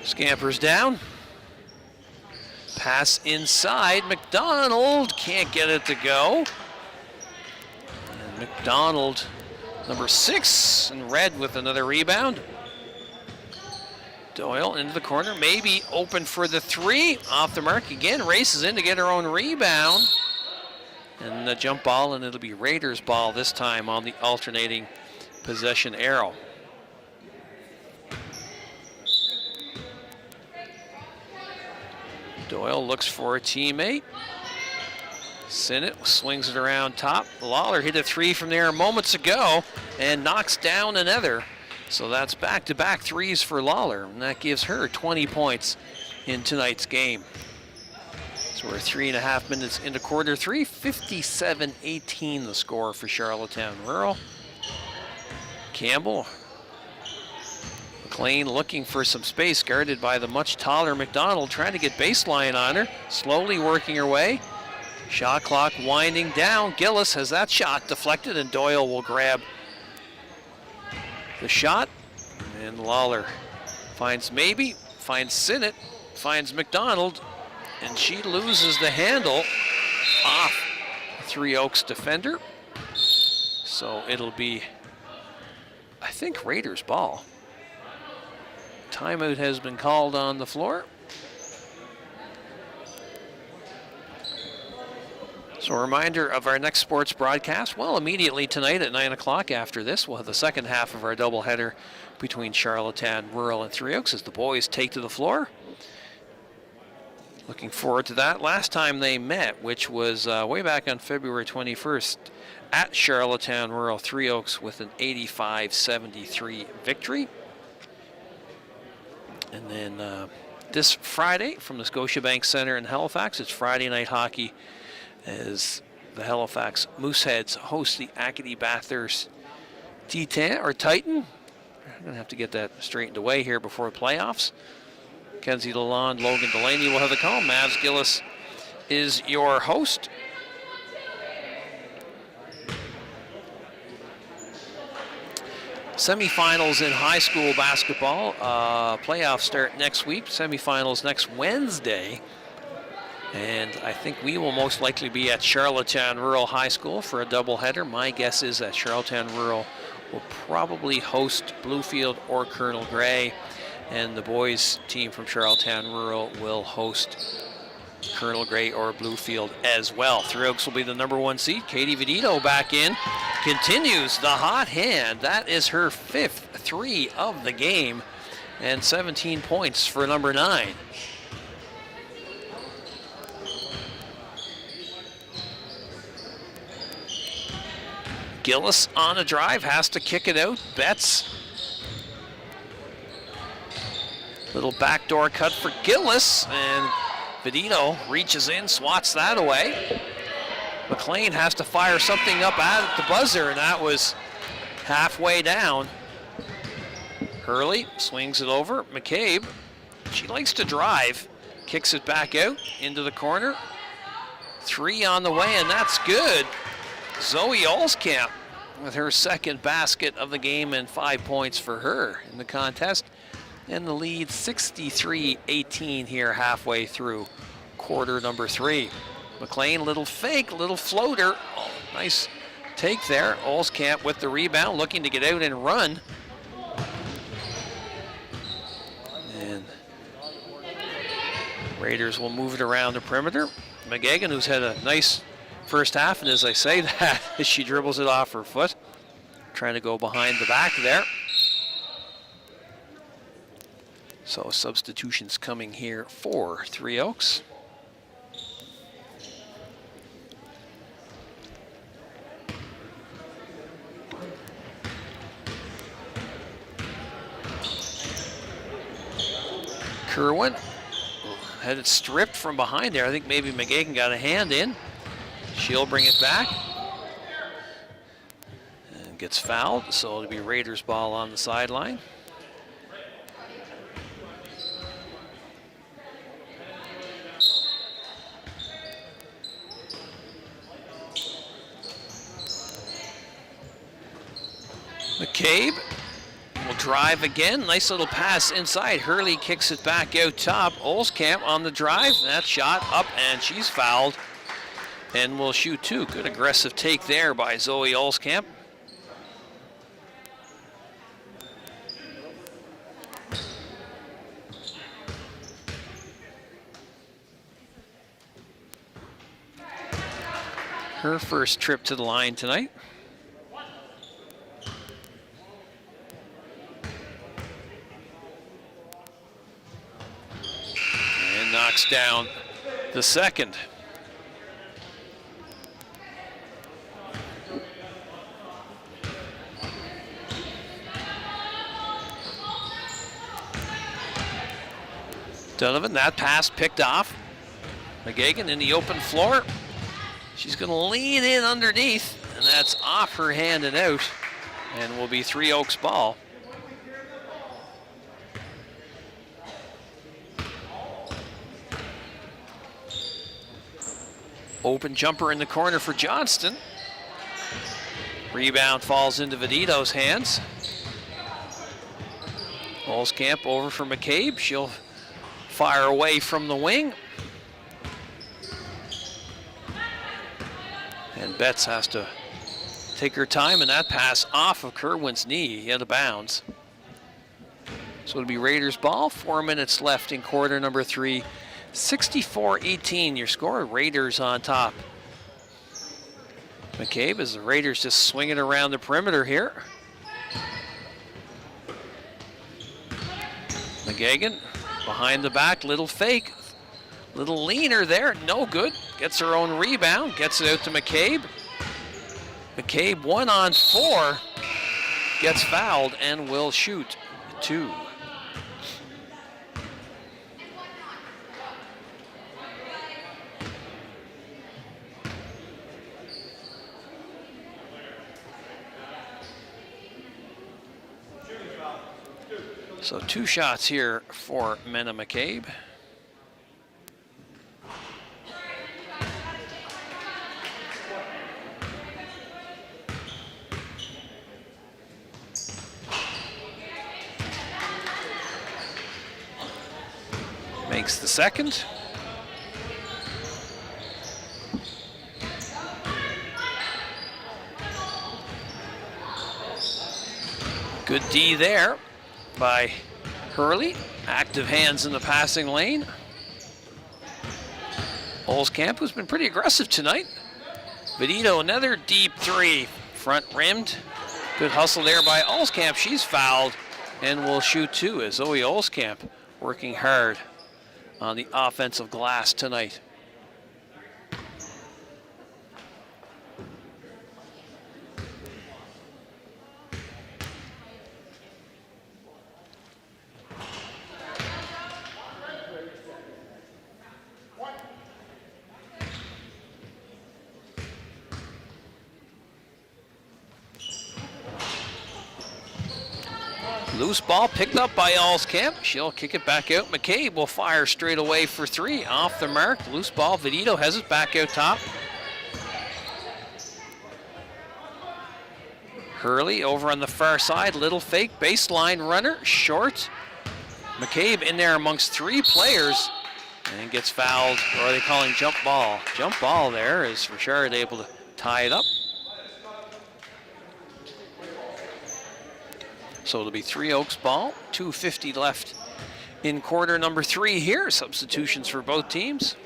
scampers down. Pass inside. McDonald can't get it to go. And McDonald, number 6 in red with another rebound. Doyle into the corner, maybe open for the three. Off the mark again, races in to get her own rebound. And the jump ball, and it'll be Raiders ball this time on the alternating possession arrow. Doyle looks for a teammate. Sinnott swings it around top. Lawler hit a three from there moments ago and knocks down another. So that's back-to-back threes for Lawler, and that gives her 20 points in tonight's game. So we're 3.5 minutes into quarter 3. 57-18 the score for Charlottetown Rural. Campbell. McLean looking for some space, guarded by the much taller McDonald, trying to get baseline on her. Slowly working her way. Shot clock winding down. Gillis has that shot deflected, and Doyle will grab the shot. And Lawler finds Sinnott, finds McDonald, and she loses the handle off Three Oaks defender. So it'll be, I think, Raiders ball. Timeout has been called on the floor. So a reminder of our next sports broadcast. Well, immediately tonight at 9 o'clock after this, we'll have the second half of our doubleheader between Charlottetown Rural and Three Oaks as the boys take to the floor. Looking forward to that. Last time they met, which was way back on February 21st at Charlottetown Rural, Three Oaks with an 85-73 victory. And then this Friday from the Scotiabank Center in Halifax, it's Friday night hockey as the Halifax Mooseheads host the Acadie Bathurst Titan. I'm going to have to get that straightened away here before playoffs. Kenzie Lalonde, Logan Delaney will have the call. Mavs Gillis is your host. Semifinals in high school basketball. Playoffs start next week. Semifinals next Wednesday. And I think we will most likely be at Charlottetown Rural High School for a doubleheader. My guess is that Charlottetown Rural will probably host Bluefield or Colonel Gray. And the boys team from Charlottetown Rural will host Colonel Gray or Bluefield as well. Three Oaks will be the number 1 seed. Katie Vedito back in. Continues the hot hand. That is her 5th 3 of the game. And 17 points for number 9. Gillis on a drive, has to kick it out. Betts Little backdoor cut for Gillis, and Vedito reaches in, swats that away. McLean has to fire something up at the buzzer, and that was halfway down. Hurley swings it over. McCabe, she likes to drive, kicks it back out into the corner. 3 on the way, and that's good. Zoe Olskamp with her second basket of the game and 5 points for her in the contest. And the lead 63-18 here halfway through quarter number 3. McLean, little fake, little floater. Oh, nice take there. Olskamp with the rebound, looking to get out and run. And Raiders will move it around the perimeter. McGagan, who's had a nice first half, and as I say that, she dribbles it off her foot. Trying to go behind the back there. So substitutions coming here for Three Oaks. Kerwin had it stripped from behind there. I think maybe McGagan got a hand in. She'll bring it back. And gets fouled, so it'll be Raiders ball on the sideline. McCabe will drive again. Nice little pass inside. Hurley kicks it back out top. Olskamp on the drive. That shot up, and she's fouled. And will shoot 2. Good aggressive take there by Zoe Olskamp. Her first trip to the line tonight. Knocks down the second. Donovan, that pass picked off. McGagan in the open floor. She's going to lean in underneath, and that's off her hand and out, and will be Three Oaks ball. Open jumper in the corner for Johnston. Rebound falls into Vedito's hands. Olskamp over for McCabe. She'll fire away from the wing. And Betts has to take her time, and that pass off of Kerwin's knee, out of bounds. So it'll be Raiders ball. 4 minutes left in quarter number 3. 64-18 your score. Raiders on top. McCabe as the Raiders just swinging around the perimeter here. McGagan behind the back, little fake, little leaner there, no good. Gets her own rebound, gets it out to McCabe. McCabe 1 on 4, gets fouled and will shoot 2. So 2 shots here for Mena McCabe. Makes the second. Good D there by Hurley. Active hands in the passing lane. Olskamp, who's been pretty aggressive tonight. Vedito, another deep 3, front rimmed. Good hustle there by Olskamp. She's fouled and will shoot 2 as Zoe Olskamp working hard on the offensive glass tonight. Loose ball picked up by Allskamp. She'll kick it back out. McCabe will fire straight away for three. Off the mark. Loose ball. Vedito has it back out top. Hurley over on the far side. Little fake. Baseline runner. Short. McCabe in there amongst three players and gets fouled. Or are they calling jump ball? Jump ball there is Richard able to tie it up. So it'll be Three Oaks ball, 2:50 left in quarter number 3 here. Substitutions for both teams.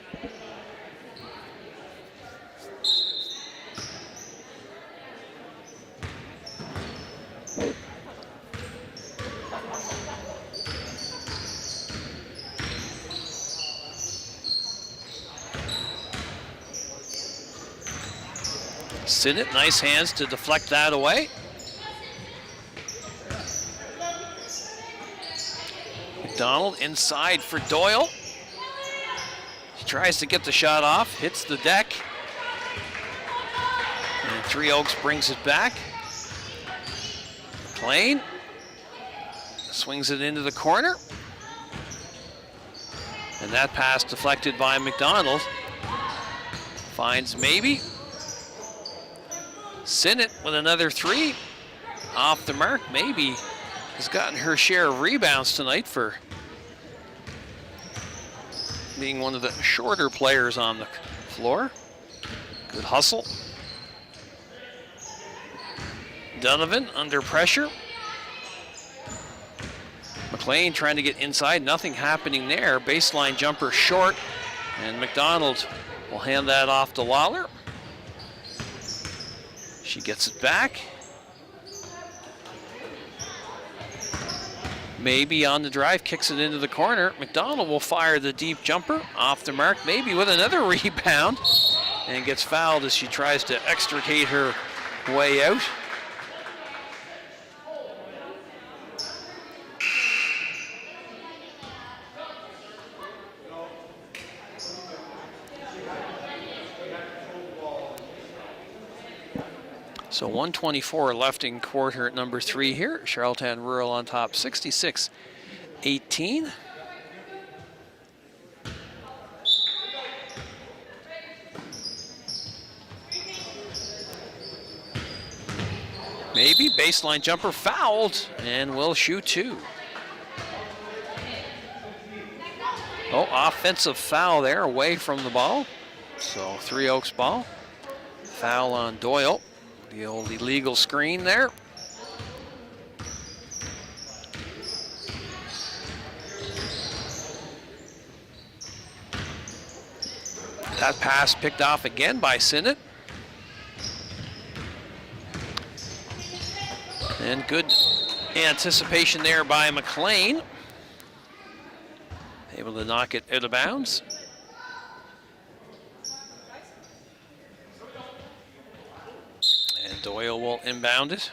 Sinnott, nice hands to deflect that away. McDonald inside for Doyle. He tries to get the shot off, hits the deck. And Three Oaks brings it back. McLean swings it into the corner. And that pass deflected by McDonald. Finds maybe. Sinnott with another three. Off the mark, maybe has gotten her share of rebounds tonight for being one of the shorter players on the floor. Good hustle. Donovan under pressure. McLean trying to get inside, nothing happening there. Baseline jumper short, and McDonald will hand that off to Lawler. She gets it back. Maybe on the drive, kicks it into the corner. McDonald will fire the deep jumper off the mark, maybe with another rebound, and gets fouled as she tries to extricate her way out. So 1:24 left in quarter number 3 here. Charlottetown Rural on top, 66-18. Maybe baseline jumper fouled and will shoot two. Oh, offensive foul there away from the ball. So Three Oaks ball. Foul on Doyle. The old illegal screen there. That pass picked off again by Sinnott. And good anticipation there by McLean. Able to knock it out of bounds. And Doyle will inbound it.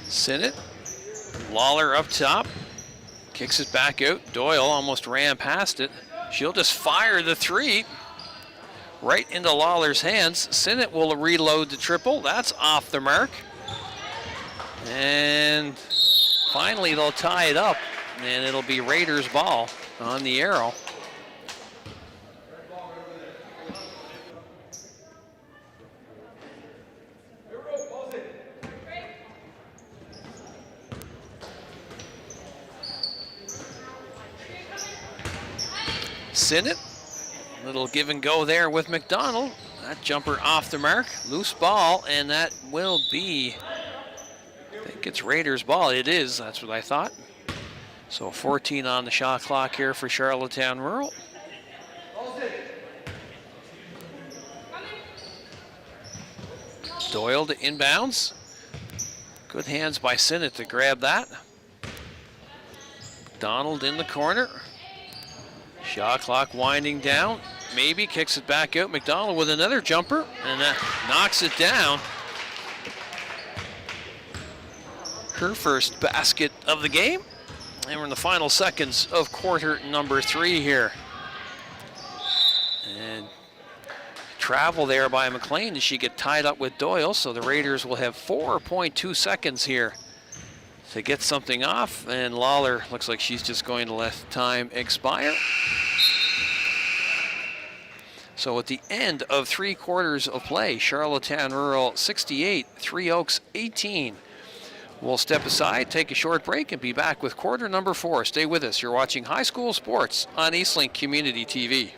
Sinnott. Lawler up top. Kicks it back out. Doyle almost ran past it. She'll just fire the three right into Lawler's hands. Sinnott will reload the triple. That's off the mark. And finally they'll tie it up, and it'll be Raiders ball on the arrow. Sinnott, little give and go there with McDonald. That jumper off the mark, loose ball, and that will be, I think it's Raiders ball. It is, that's what I thought. So 14 on the shot clock here for Charlottetown Rural. Doyle to inbounds. Good hands by Sinnott to grab that. McDonald in the corner. Shot clock winding down. Maybe kicks it back out. McDonald with another jumper, and that knocks it down. Her first basket of the game. And we're in the final seconds of quarter number 3 here. And travel there by McLean as she get tied up with Doyle, so the Raiders will have 4.2 seconds here to get something off, and Lawler looks like she's just going to let time expire. So at the end of 3 quarters of play, Charlottetown Rural 68, Three Oaks 18. We'll step aside, take a short break, and be back with quarter number 4. Stay with us. You're watching High School Sports on Eastlink Community TV.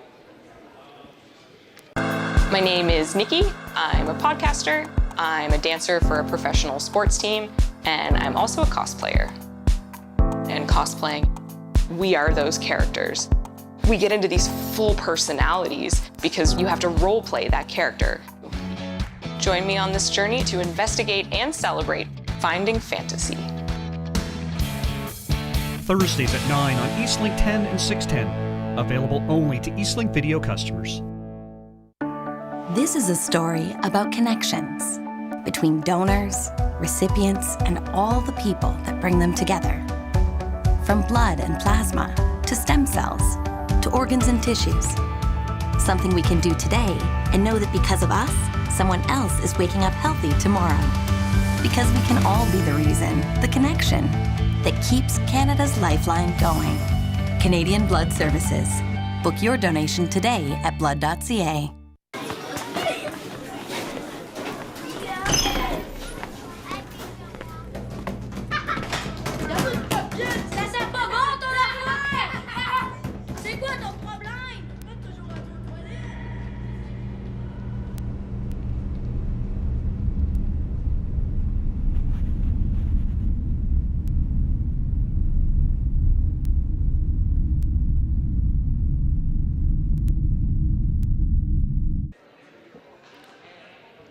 My name is Nikki. I'm a podcaster. I'm a dancer for a professional sports team, and I'm also a cosplayer. And cosplaying, we are those characters. We get into these full personalities because you have to role play that character. Join me on this journey to investigate and celebrate finding fantasy. Thursdays at 9 on Eastlink 10 and 610. Available only to Eastlink Video customers. This is a story about connections between donors, recipients, and all the people that bring them together. From blood and plasma to stem cells to organs and tissues. Something we can do today and know that because of us, someone else is waking up healthy tomorrow. Because we can all be the reason, the connection that keeps Canada's lifeline going. Canadian Blood Services. Book your donation today at blood.ca.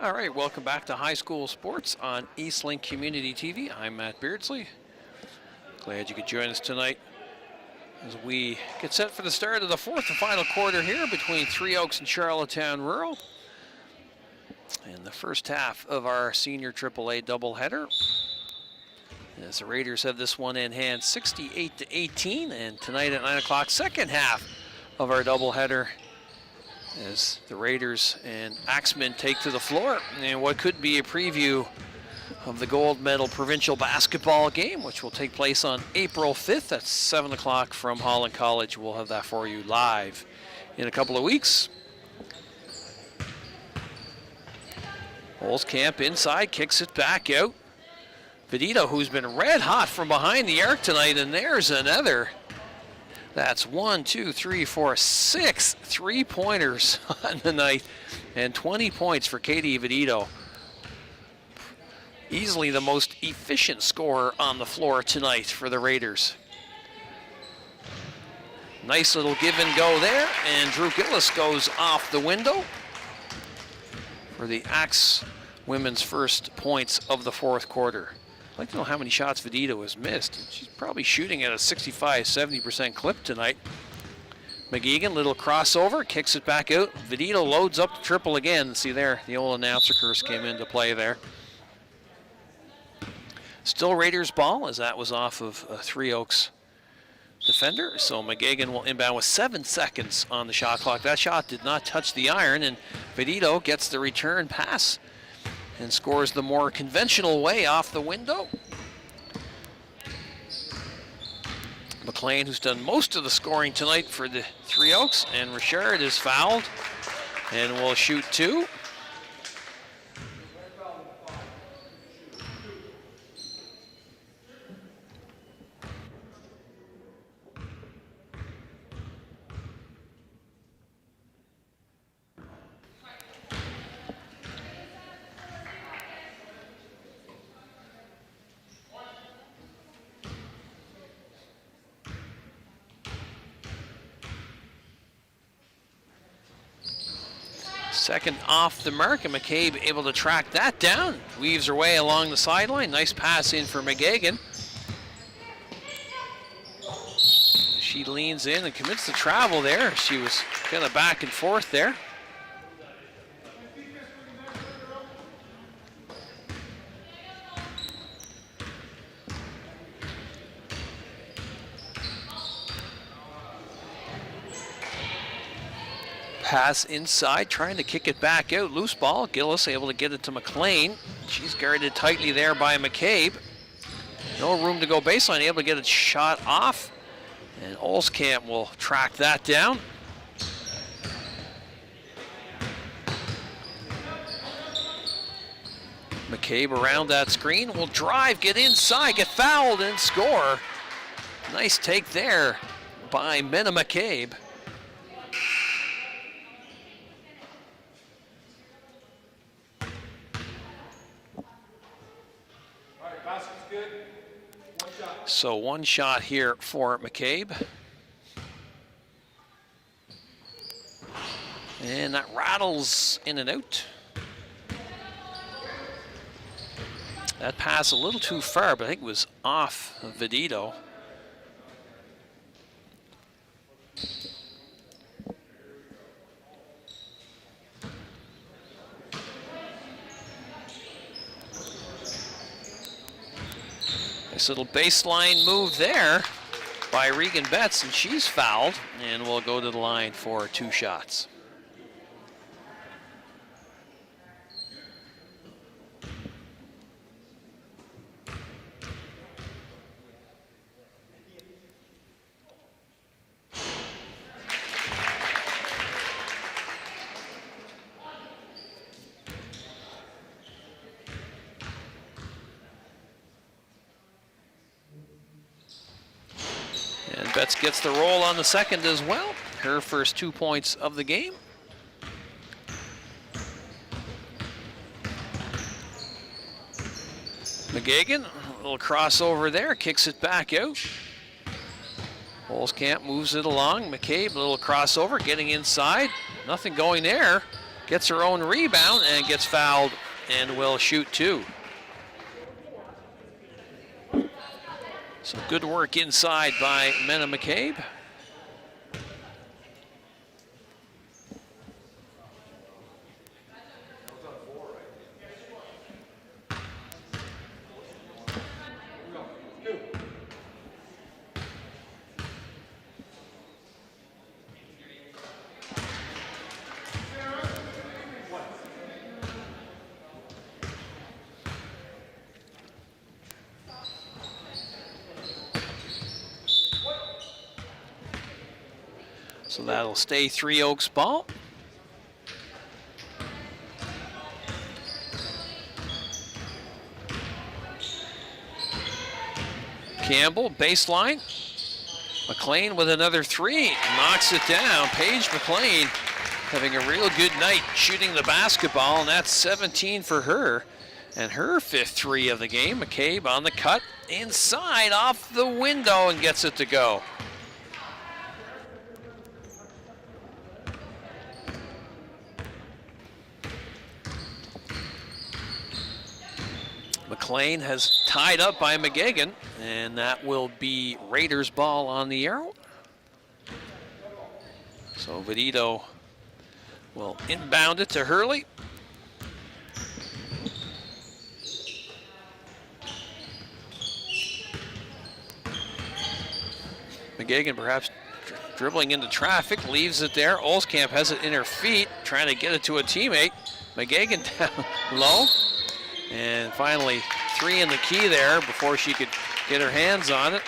All right, welcome back to High School Sports on Eastlink Community TV. I'm Matt Beardsley. Glad you could join us tonight as we get set for the start of the 4th and final quarter here between Three Oaks and Charlottetown Rural. In the first half of our senior AAA doubleheader, as the Raiders have this one in hand 68-18, and tonight at 9 o'clock, second half of our doubleheader, as the Raiders and Axemen take to the floor in what could be a preview of the gold medal provincial basketball game, which will take place on April 5th at 7 o'clock from Holland College. We'll have that for you live in a couple of weeks. Holzkamp inside, kicks it back out. Vedito, who's been red hot from behind the arc tonight, and there's another. That's 1, 2, 3, 4, 6 3-pointers on the night, and 20 points for Katie Vedito. Easily the most efficient scorer on the floor tonight for the Raiders. Nice little give and go there, and Drew Gillis goes off the window for the Axe women's first points of the 4th quarter. I'd like to know how many shots Vedito has missed. She's probably shooting at a 65-70% clip tonight. McGeegan, little crossover, kicks it back out. Vedito loads up the triple again. See there, the old announcer curse came into play there. Still Raiders ball, as that was off of Three Oaks defender. So McGeegan will inbound with 7 seconds on the shot clock. That shot did not touch the iron, and Vedito gets the return pass and scores the more conventional way off the window. McLean, who's done most of the scoring tonight for the Three Oaks, and Richard is fouled and will shoot 2. Second off the mark, and McCabe able to track that down. Weaves her way along the sideline. Nice pass in for McGeegan. She leans in and commits the travel there. She was kind of back and forth there. Pass inside, trying to kick it back out. Loose ball. Gillis able to get it to McLean. She's guarded tightly there by McCabe. No room to go baseline, able to get it shot off. And Olskamp will track that down. McCabe around that screen, will drive, get inside, get fouled, and score. Nice take there by Minna McCabe. So one shot here for McCabe. And that rattles in and out. That pass a little too far, but I think it was off Vedito. Nice little baseline move there by Regan Betts, and she's fouled, and will go to the line for 2 shots. And Betts gets the roll on the second as well. Her first 2 points of the game. McGagan, a little crossover there, kicks it back out. Olskamp moves it along. McCabe, a little crossover, getting inside. Nothing going there. Gets her own rebound and gets fouled and will shoot 2. So good work inside by Minna McCabe. So that'll stay Three Oaks ball. Campbell, baseline. McLean with another 3, knocks it down. Paige McLean having a real good night shooting the basketball, and that's 17 for her. And her 5th 3 of the game. McCabe on the cut, inside, off the window, and gets it to go. McLean has tied up by McGagan, and that will be Raiders ball on the arrow. So Vedito will inbound it to Hurley. McGagan perhaps dribbling into traffic, leaves it there. Olskamp has it in her feet, trying to get it to a teammate. McGagan down low. And finally, 3 in the key there before she could get her hands on it.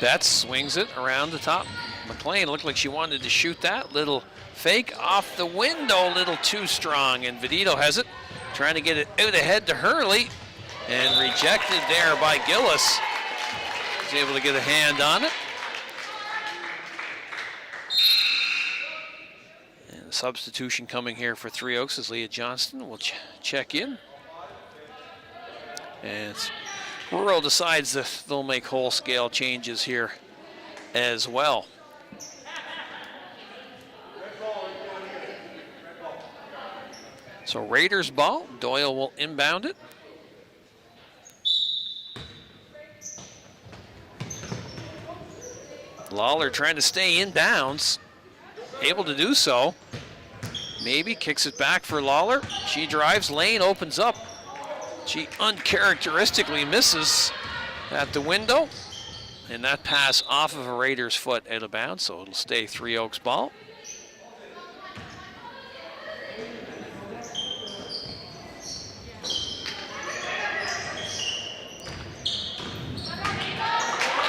Betts swings it around the top. McLean looked like she wanted to shoot that. Little fake off the window, a little too strong. And Vedito has it, trying to get it out ahead to Hurley. And rejected there by Gillis. She's able to get a hand on it. Substitution coming here for Three Oaks is Leah Johnston. We'll check in. And Rural decides that they'll make whole scale changes here as well. So Raiders ball. Doyle will inbound it. Lawler trying to stay in bounds. Able to do so. Maybe kicks it back for Lawler. She drives, lane opens up. She uncharacteristically misses at the window. And that pass off of a Raiders' foot out of bounds, so it'll stay Three Oaks ball.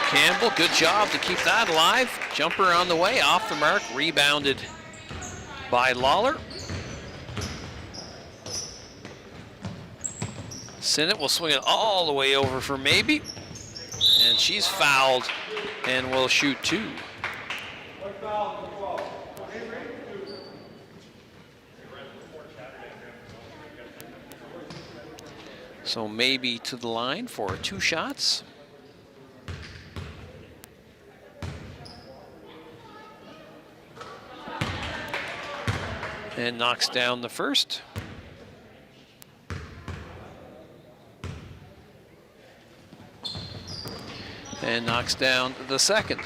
Campbell, good job to keep that alive. Jumper on the way, off the mark, rebounded by Lawler. Sinnott will swing it all the way over for Maybe. And she's fouled and will shoot 2. So Maybe to the line for 2 shots. And knocks down the first. And knocks down the second.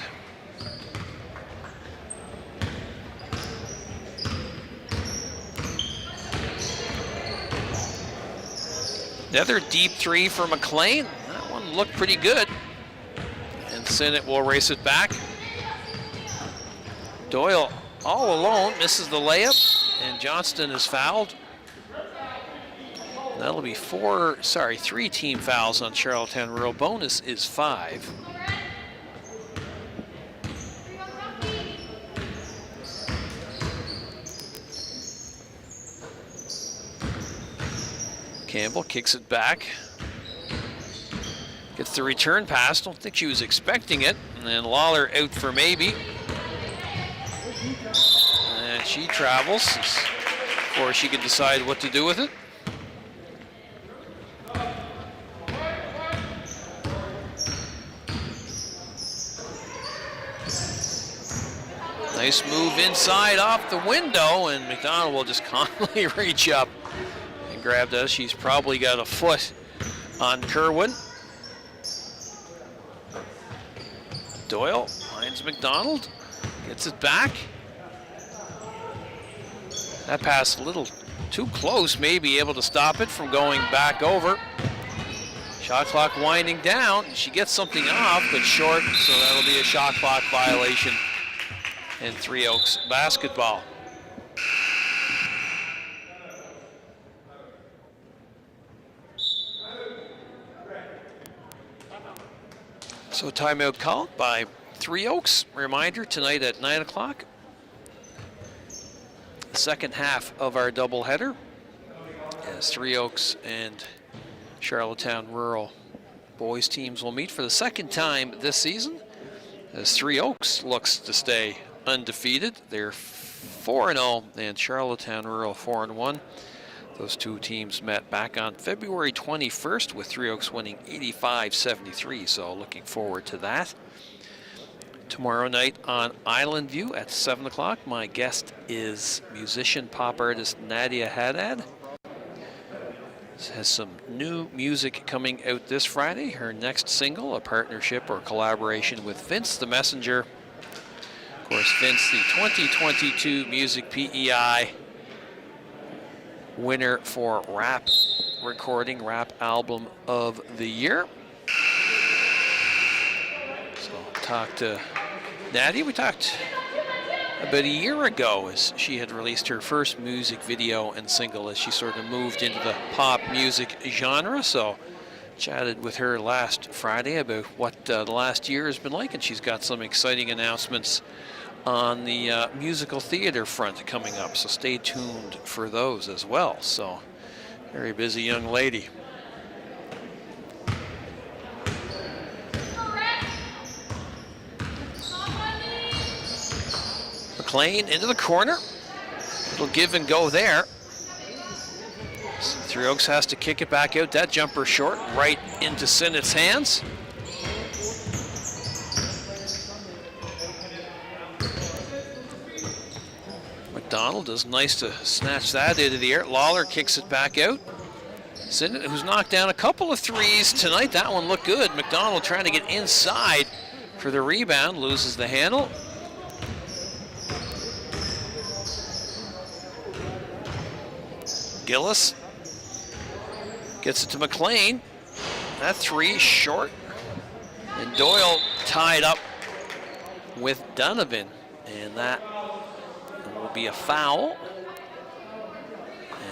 Another deep 3 for McLean. That one looked pretty good. And Sinnott will race it back. Doyle all alone, misses the layup, and Johnston is fouled. That'll be 3 team fouls on Charlottetown Rural. Bonus is 5. Campbell kicks it back. Gets the return pass. Don't think she was expecting it. And then Lawler out for Maybe. And she travels before she can decide what to do with it. Nice move inside off the window, and McDonald will just calmly reach up and grab this. She's probably got a foot on Kerwin. Doyle finds McDonald, gets it back. That pass a little too close, maybe able to stop it from going back over. Shot clock winding down. She gets something off, but short, so that'll be a shot clock violation. And Three Oaks basketball. So timeout called by Three Oaks. Reminder, tonight at 9 o'clock. The second half of our doubleheader as Three Oaks and Charlottetown Rural boys teams will meet for the second time this season as Three Oaks looks to stay undefeated. They're 4-0 and Charlottetown Rural 4-1. Those two teams met back on February 21st with Three Oaks winning 85-73, so looking forward to that. Tomorrow night on Island View at 7 o'clock, my guest is musician, pop artist Nadia Haddad. Has some new music coming out this Friday. Her next single, a partnership or collaboration with Vince the Messenger. Of course, Vince, the 2022 Music PEI winner for rap recording, rap album of the year. So talked to Nadia. We talked about a year ago as she had released her first music video and single as she sort of moved into the pop music genre. So chatted with her last Friday about what the last year has been like, and she's got some exciting announcements on the musical theater front coming up, so stay tuned for those as well. So very busy young lady. McLean into the corner. It'll give and go there. So Three Oaks has to kick it back out. That jumper short, right into Sinnott's hands. McDonald is nice to snatch that into the air. Lawler kicks it back out. Sinnott, who's knocked down a couple of threes tonight. That one looked good. McDonald trying to get inside for the rebound, loses the handle. Gillis Gets it to McLean. That three short. And Doyle tied up with Donovan. And that will be a foul.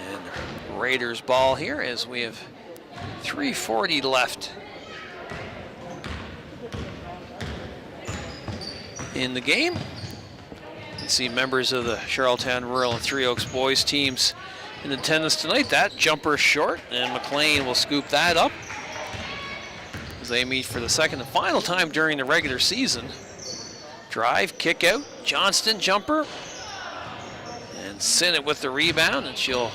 And Raiders ball here as we have 3:40 left in the game. You can see members of the Charlottetown Rural and Three Oaks boys teams in attendance tonight. That jumper short, and McLean will scoop that up as they meet for the second and final time during the regular season. Drive, kick out, Johnston jumper, and Sinnott with the rebound, and she'll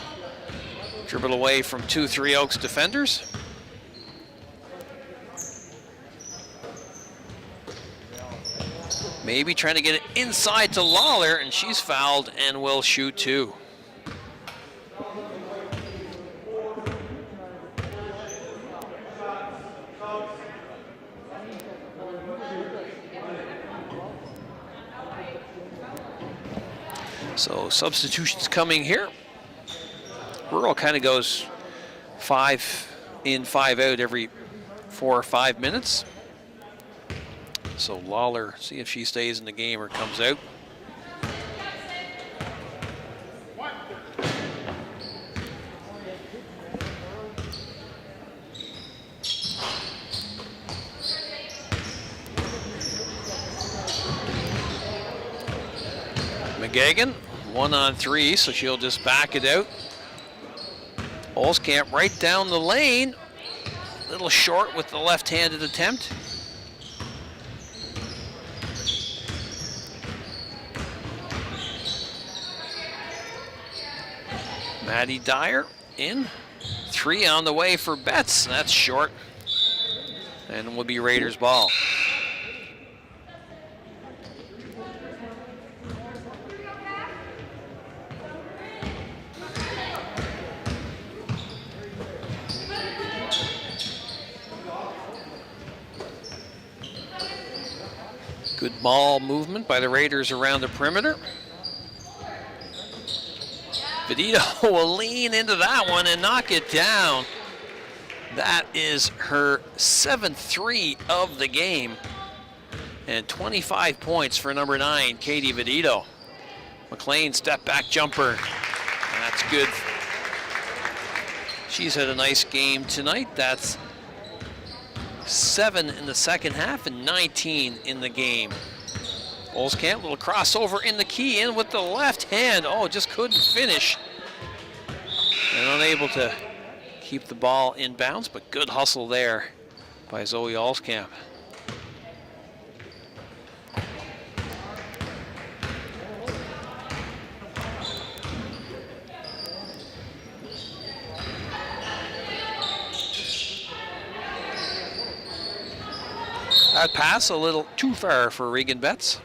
dribble away from 2 Three Oaks defenders. Maybe trying to get it inside to Lawler, and she's fouled and will shoot 2. So substitutions coming here. Rural kind of goes 5 in, 5 out every 4 or 5 minutes. So Lawler, see if she stays in the game or comes out. McGagan, 1-on-3, so she'll just back it out. Olskamp right down the lane. Little short with the left-handed attempt. Maddie Dyer in. 3 on the way for Betts. That's short. And will be Raiders ball. Good ball movement by the Raiders around the perimeter. Vedito will lean into that one and knock it down. That is her 7th 3 of the game. And 25 points for number 9, Katie Vedito. McLean step back jumper. That's good. She's had a nice game tonight. That's 7 in the second half and 19 in the game. Olskamp, little crossover in the key, in with the left hand. Oh, just couldn't finish. And unable to keep the ball in bounds, but good hustle there by Zoe Olskamp. That pass a little too far for Regan Betts.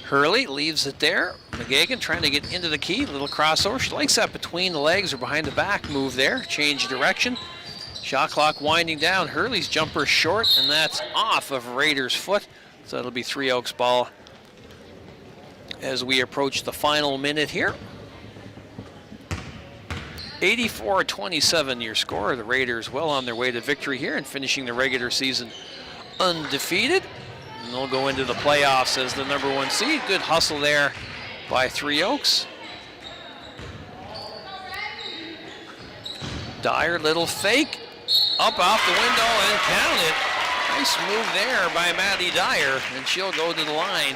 Hurley leaves it there. McGagan trying to get into the key. Little crossover. She likes that between the legs or behind the back move there. Change direction. Shot clock winding down. Hurley's jumper short, and that's off of Raiders' foot. So it'll be Three Oaks ball as we approach the final minute here. 84-27 your score. The Raiders well on their way to victory here and finishing the regular season undefeated. And they'll go into the playoffs as the number 1 seed. Good hustle there by Three Oaks. Dyer, little fake. Up off the window and count it. Nice move there by Maddie Dyer, and she'll go to the line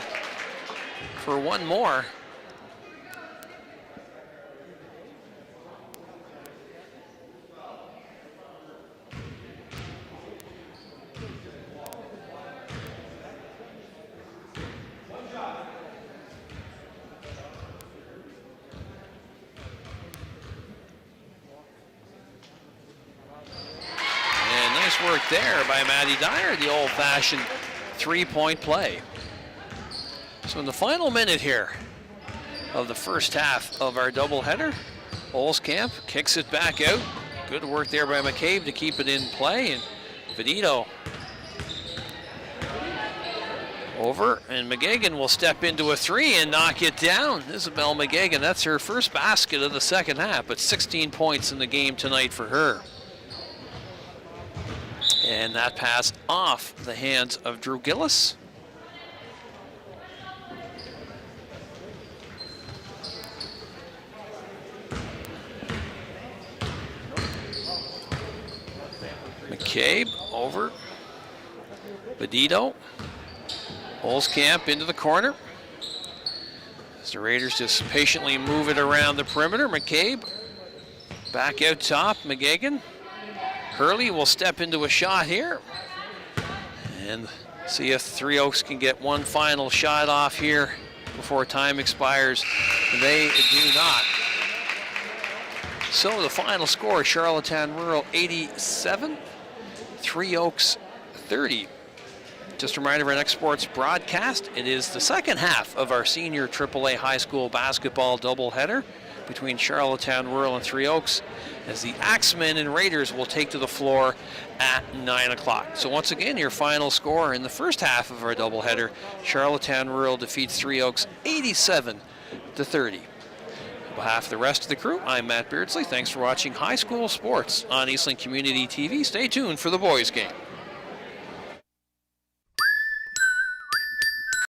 for one more. Work there by Maddie Dyer, the old-fashioned 3-point play. So in the final minute here, of the first half of our doubleheader. Olskamp kicks it back out. Good work there by McCabe to keep it in play, and Vedito over, and McGagan will step into a three and knock it down. Isabel McGagan, that's her first basket of the second half, but 16 points in the game tonight for her. And that pass off the hands of Drew Gillis. McCabe over. Vedito. Olskamp into the corner. As the Raiders just patiently move it around the perimeter. McCabe back out top. McGagan. Hurley will step into a shot here. And see if Three Oaks can get one final shot off here before time expires. They do not. So the final score, Charlottetown Rural 87, Three Oaks 30. Just a reminder of our next sports broadcast. It is the second half of our senior AAA high school basketball doubleheader between Charlottetown Rural and Three Oaks, as the Axemen and Raiders will take to the floor at 9 o'clock. So once again, your final score in the first half of our doubleheader, Charlottetown Rural defeats Three Oaks 87-30. On behalf of the rest of the crew, I'm Matt Beardsley. Thanks for watching High School Sports on Eastlink Community TV. Stay tuned for the boys game.